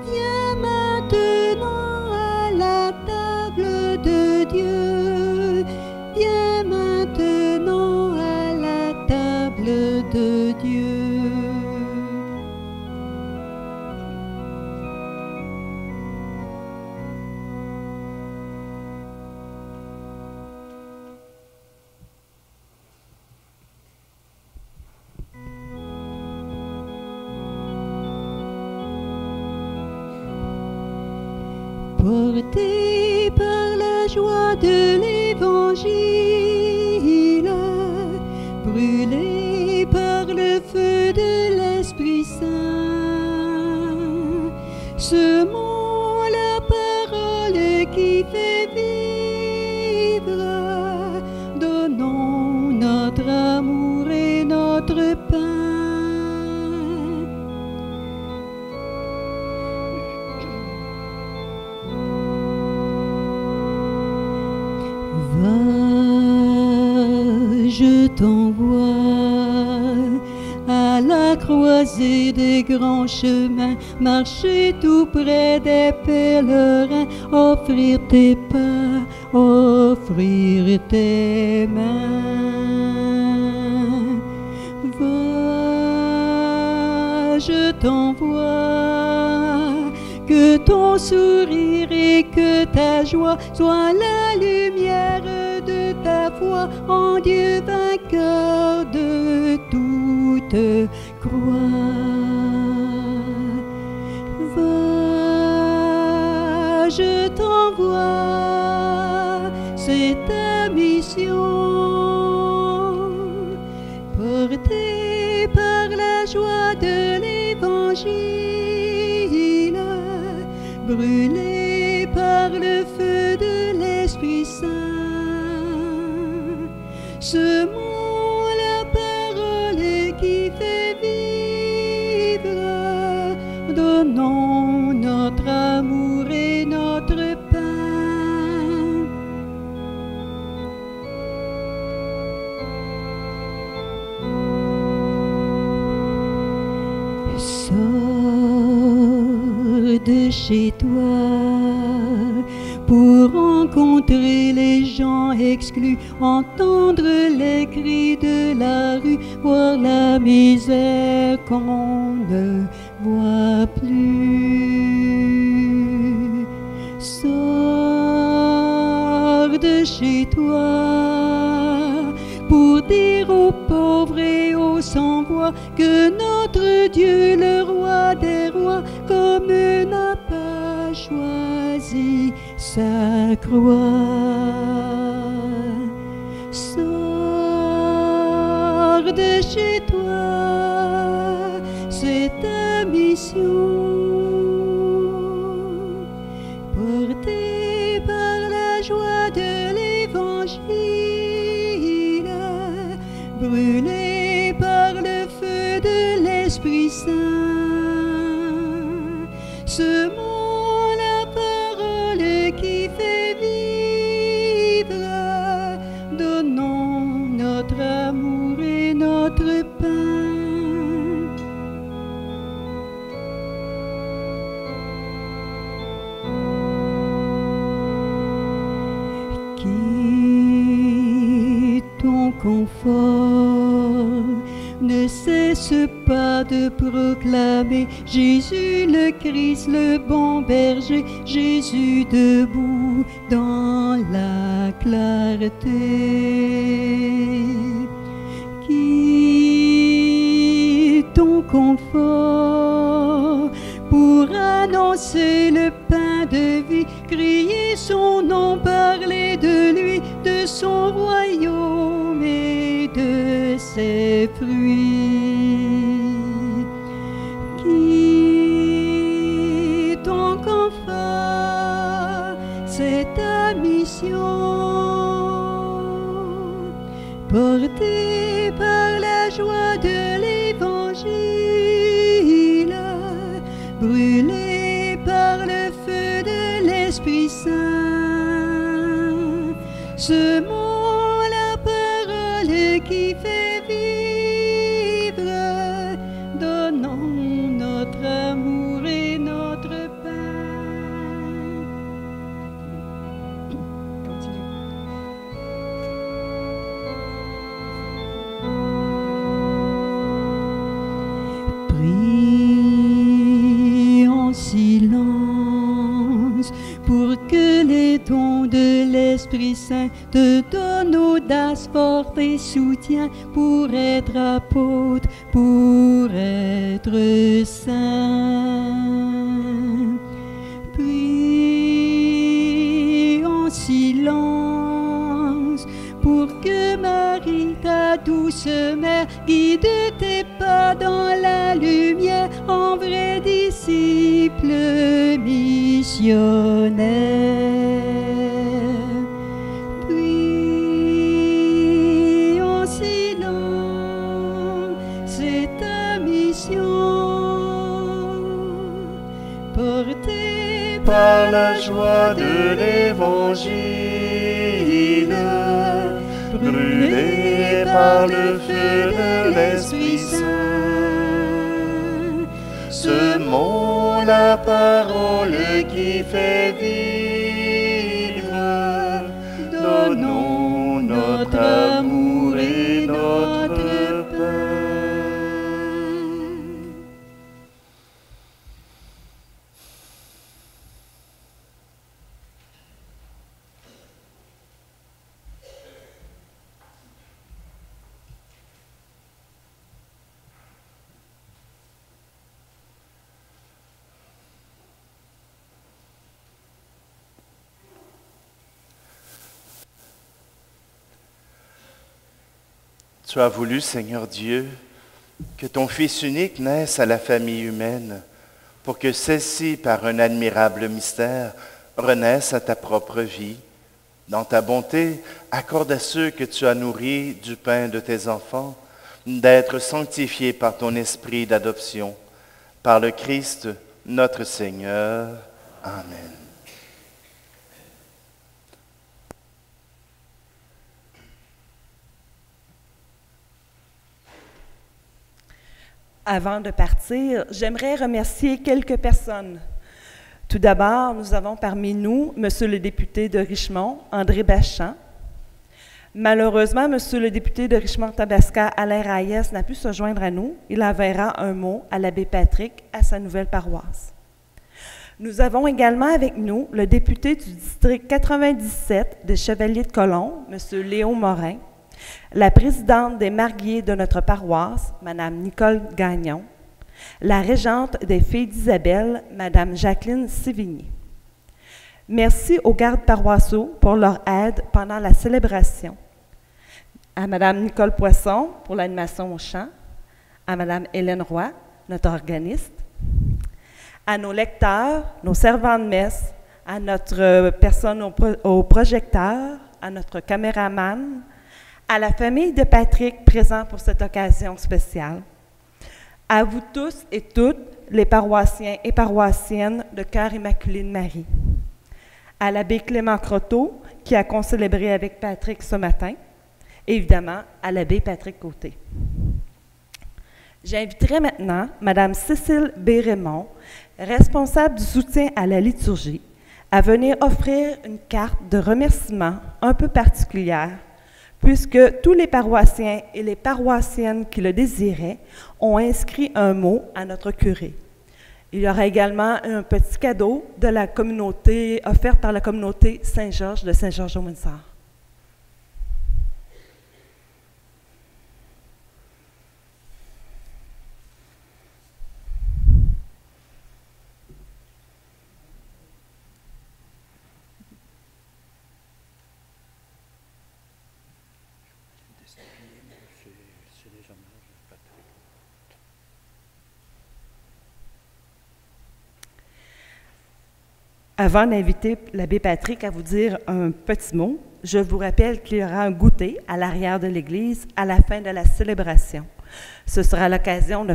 Viens maintenant à la table de Dieu, viens maintenant à la table de Dieu. Porté par la joie de l'Évangile, brûlé par le feu de l'Esprit Saint, semons la parole qui fait vivre, donnons notre amour et notre pain. Je t'envoie à la croisée des grands chemins, marcher tout près des pèlerins, offrir tes pas, offrir tes mains. Va, je t'envoie, que ton sourire et que ta joie soient la lumière de ta foi en Dieu vainqueur de toute croix. Va, je t'envoie, c'est ta mission, portée par la joie de l'Évangile, brûlée par le feu de l'Esprit Saint. Semons la parole qui fait vivre, donnons notre amour et notre pain. Sors de chez toi pour rencontrer les gens exclus, entendre les cris de la rue, voir la misère qu'on ne voit plus. Sors de chez toi pour dire aux pauvres et aux sans-voix que notre Dieu, le roi des rois, comme n'a pas choisi sa croix. Sors de chez toi, c'est ta mission, portée par la joie de l'Évangile, brûlée par le feu de l'Esprit Saint. Semons la parole qui fait vivre, donnons notre amour et notre pain. Quitte ton confort ne cesse pas de proclamer Jésus le Christ, le bon berger, Jésus debout dans la clarté. Qui ton confort pour annoncer le pain de vie, crier son nom, parler de lui, de son royaume et de ses fruits. Qui ton confort, c'est ta mission, portée par la joie de l'Évangile, brûlée par le feu de l'Esprit Saint. Ce mot, la parole qui fait vivre, donnons notre amour et notre pain. Continue. Prie en silence pour que les dons de l'Esprit Saint te donnent audace, force et soutien pour être apôtre, pour être saint. Prie en silence pour que Marie, ta douce mère, guide tes pas dans la lumière en vrai disciple missionnaire. Prie en silence, c'est ta mission, portée Par la joie de l'Évangile, brûlée par le feu de l'Esprit Saint. Ce mot, la parole qui fait vivre, donnons notre amour et notre pain. Tu as voulu, Seigneur Dieu, que ton Fils unique naisse à la famille humaine, pour que celle-ci, par un admirable mystère, renaisse à ta propre vie. Dans ta bonté, accorde à ceux que tu as nourris du pain de tes enfants, d'être sanctifiés par ton esprit d'adoption. Par le Christ, notre Seigneur. Amen. Avant de partir, j'aimerais remercier quelques personnes. Tout d'abord, nous avons parmi nous Monsieur le député de Richemont, André Bachan. Malheureusement, Monsieur le député de Richemont-Tabasca, Alain Reyes, n'a pu se joindre à nous. Il enverra un mot à l'abbé Patrick à sa nouvelle paroisse. Nous avons également avec nous le député du district 97 des Chevaliers de Colomb, Monsieur Léo Morin, la présidente des mariés de notre paroisse, Madame Nicole Gagnon, la régente des filles d'Isabelle, Madame Jacqueline Sévigny. Merci aux gardes paroissiaux pour leur aide pendant la célébration. À Madame Nicole Poisson pour l'animation au chant, à Madame Hélène Roy, notre organiste, à nos lecteurs, nos servants de messe, à notre personne au projecteur, à notre caméraman, à la famille de Patrick présent pour cette occasion spéciale, à vous tous et toutes, les paroissiens et paroissiennes de Cœur Immaculé de Marie, à l'abbé Clément Croteau, qui a concélébré avec Patrick ce matin, et évidemment à l'abbé Patrick Côté. J'inviterai maintenant Mme Cécile B. Raymond, responsable du soutien à la liturgie, à venir offrir une carte de remerciement un peu particulière puisque tous les paroissiens et les paroissiennes qui le désiraient ont inscrit un mot à notre curé. Il y aura également un petit cadeau de la communauté, offert par la communauté Saint-Georges de Saint-Georges-au-Windsor. Avant d'inviter l'abbé Patrick à vous dire un petit mot, je vous rappelle qu'il y aura un goûter à l'arrière de l'église à la fin de la célébration. Ce sera l'occasion de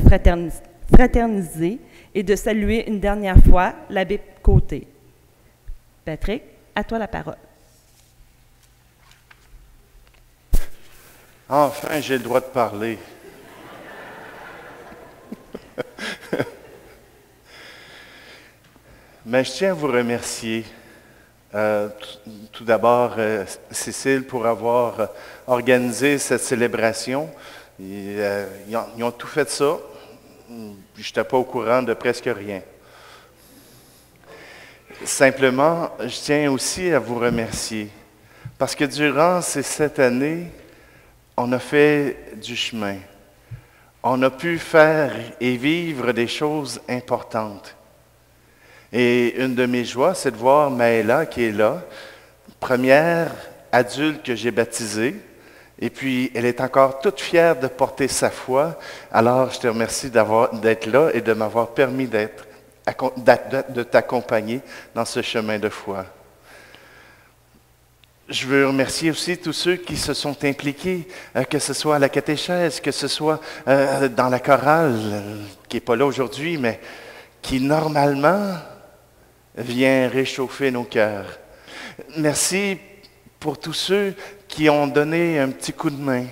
fraterniser et de saluer une dernière fois l'abbé Côté. Patrick, à toi la parole. Enfin, j'ai le droit de parler. Mais je tiens à vous remercier. Tout d'abord, Cécile, pour avoir organisé cette célébration. Ils ont tout fait ça. Je n'étais pas au courant de presque rien. Simplement, je tiens aussi à vous remercier. Parce que durant ces 7 années, on a fait du chemin. On a pu faire et vivre des choses importantes. Et une de mes joies, c'est de voir Maëla qui est là, première adulte que j'ai baptisée. Et puis, elle est encore toute fière de porter sa foi. Alors, je te remercie d'être là et de m'avoir permis de t'accompagner dans ce chemin de foi. Je veux remercier aussi tous ceux qui se sont impliqués, que ce soit à la catéchèse, que ce soit dans la chorale, qui n'est pas là aujourd'hui, mais qui normalement vient réchauffer nos cœurs. Merci pour tous ceux qui ont donné un petit coup de main,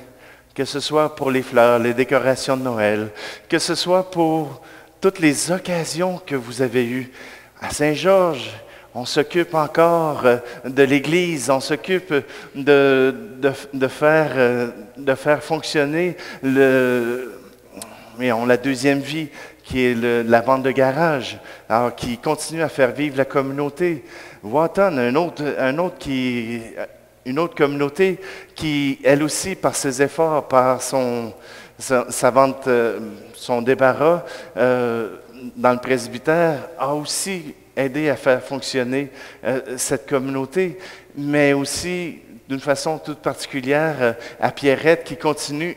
que ce soit pour les fleurs, les décorations de Noël, que ce soit pour toutes les occasions que vous avez eues. À Saint-Georges, on s'occupe encore de l'Église, on s'occupe de faire fonctionner la deuxième vie, qui est la vente de garage, alors qui continue à faire vivre la communauté. Wotton, une autre communauté qui, elle aussi, par ses efforts, par sa vente, son débarras dans le presbytère, a aussi aidé à faire fonctionner cette communauté, mais aussi, d'une façon toute particulière, à Pierrette qui continue.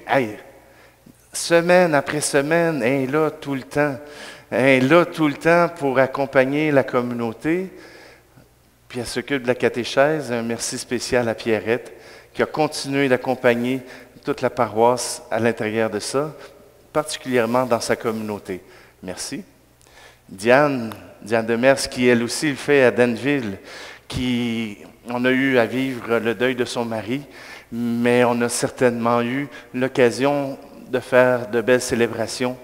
Semaine après semaine, elle est là tout le temps. Elle est là tout le temps pour accompagner la communauté. Puis elle s'occupe de la catéchèse. Un merci spécial à Pierrette, qui a continué d'accompagner toute la paroisse à l'intérieur de ça, particulièrement dans sa communauté. Merci. Diane Demers, qui elle aussi le fait à Danville, on a eu à vivre le deuil de son mari, mais on a certainement eu l'occasion de faire de belles célébrations.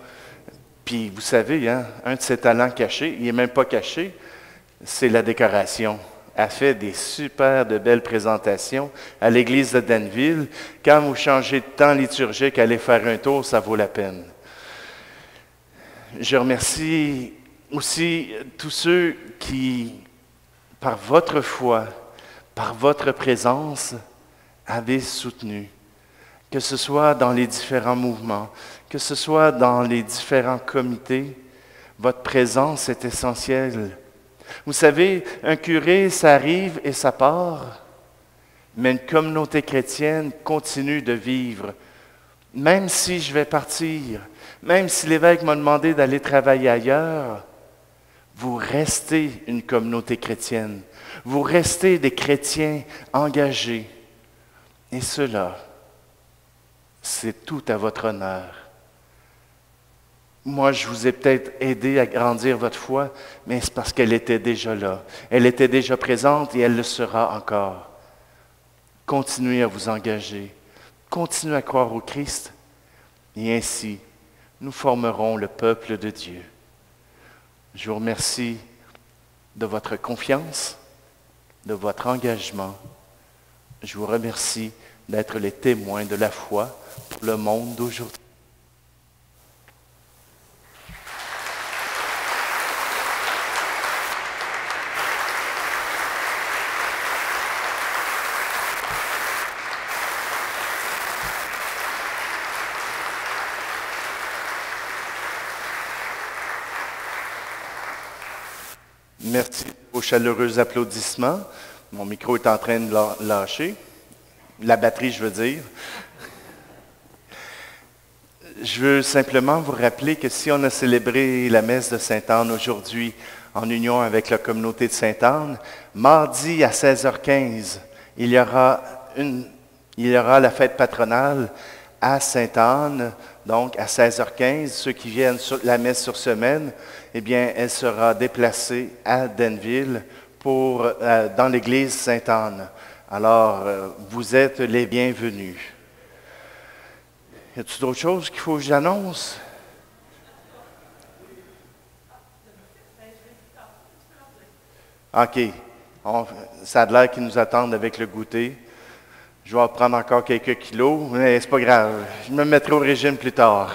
Puis vous savez, un de ses talents cachés, il n'est même pas caché, c'est la décoration. Elle fait des super de belles présentations à l'église de Danville. Quand vous changez de temps liturgique, allez faire un tour, ça vaut la peine. Je remercie aussi tous ceux qui, par votre foi, par votre présence, avez soutenu. Que ce soit dans les différents mouvements, que ce soit dans les différents comités, votre présence est essentielle. Vous savez, un curé, ça arrive et ça part, mais une communauté chrétienne continue de vivre. Même si je vais partir, même si l'évêque m'a demandé d'aller travailler ailleurs, vous restez une communauté chrétienne. Vous restez des chrétiens engagés. Et cela, c'est tout à votre honneur. Moi, je vous ai peut-être aidé à grandir votre foi, mais c'est parce qu'elle était déjà là. Elle était déjà présente et elle le sera encore. Continuez à vous engager. Continuez à croire au Christ. Et ainsi, nous formerons le peuple de Dieu. Je vous remercie de votre confiance, de votre engagement. Je vous remercie d'être les témoins de la foi pour le monde d'aujourd'hui. Merci aux chaleureux applaudissements. Mon micro est en train de lâcher. La batterie, je veux dire. Je veux simplement vous rappeler que si on a célébré la messe de Sainte-Anne aujourd'hui en union avec la communauté de Sainte-Anne, mardi à 16h15, il y aura la fête patronale à Sainte-Anne, donc à 16h15. Ceux qui viennent sur la messe sur semaine, eh bien, elle sera déplacée à Denville dans l'église Sainte-Anne. Alors, vous êtes les bienvenus. Y a-t-il d'autres choses qu'il faut que j'annonce? OK. Ça a l'air qu'ils nous attendent avec le goûter. Je vais prendre encore quelques kilos, mais c'est pas grave. Je me mettrai au régime plus tard.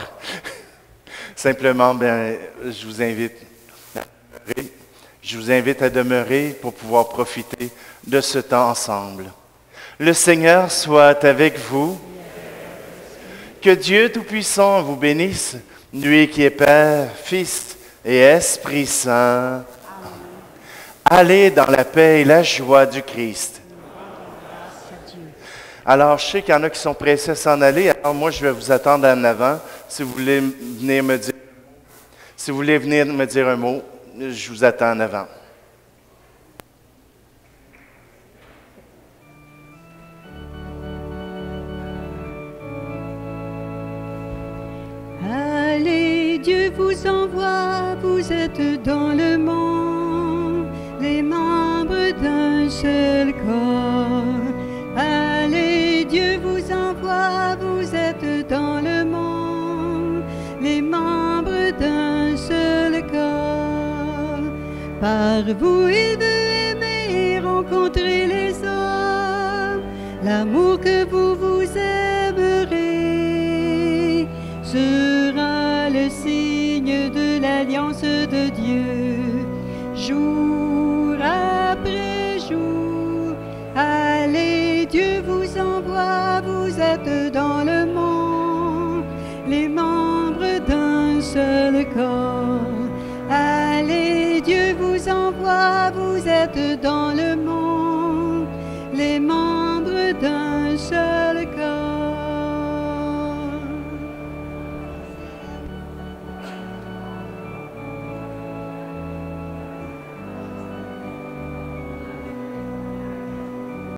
Simplement, je vous invite à demeurer pour pouvoir profiter de ce temps ensemble. Le Seigneur soit avec vous. Que Dieu Tout-Puissant vous bénisse, lui qui est Père, Fils et Esprit Saint. Allez dans la paix et la joie du Christ. Alors, je sais qu'il y en a qui sont pressés à s'en aller. Alors, moi, je vais vous attendre en avant. Si vous voulez venir me dire un mot, je vous attends en avant. Allez, Dieu vous envoie, vous êtes dans le monde, les membres d'un seul corps. Allez, Dieu vous envoie, vous êtes dans le monde, les membres d'un seul corps. Par vous, il veut aimer et rencontrer les hommes, l'amour que vous aimerez sera le signe de l'alliance de Dieu, jour après jour. Allez, Dieu vous envoie, vous êtes dans le monde, les membres d'un seul corps. Allez, Dieu vous envoie, vous êtes dans le monde, les membres d'un seul corps.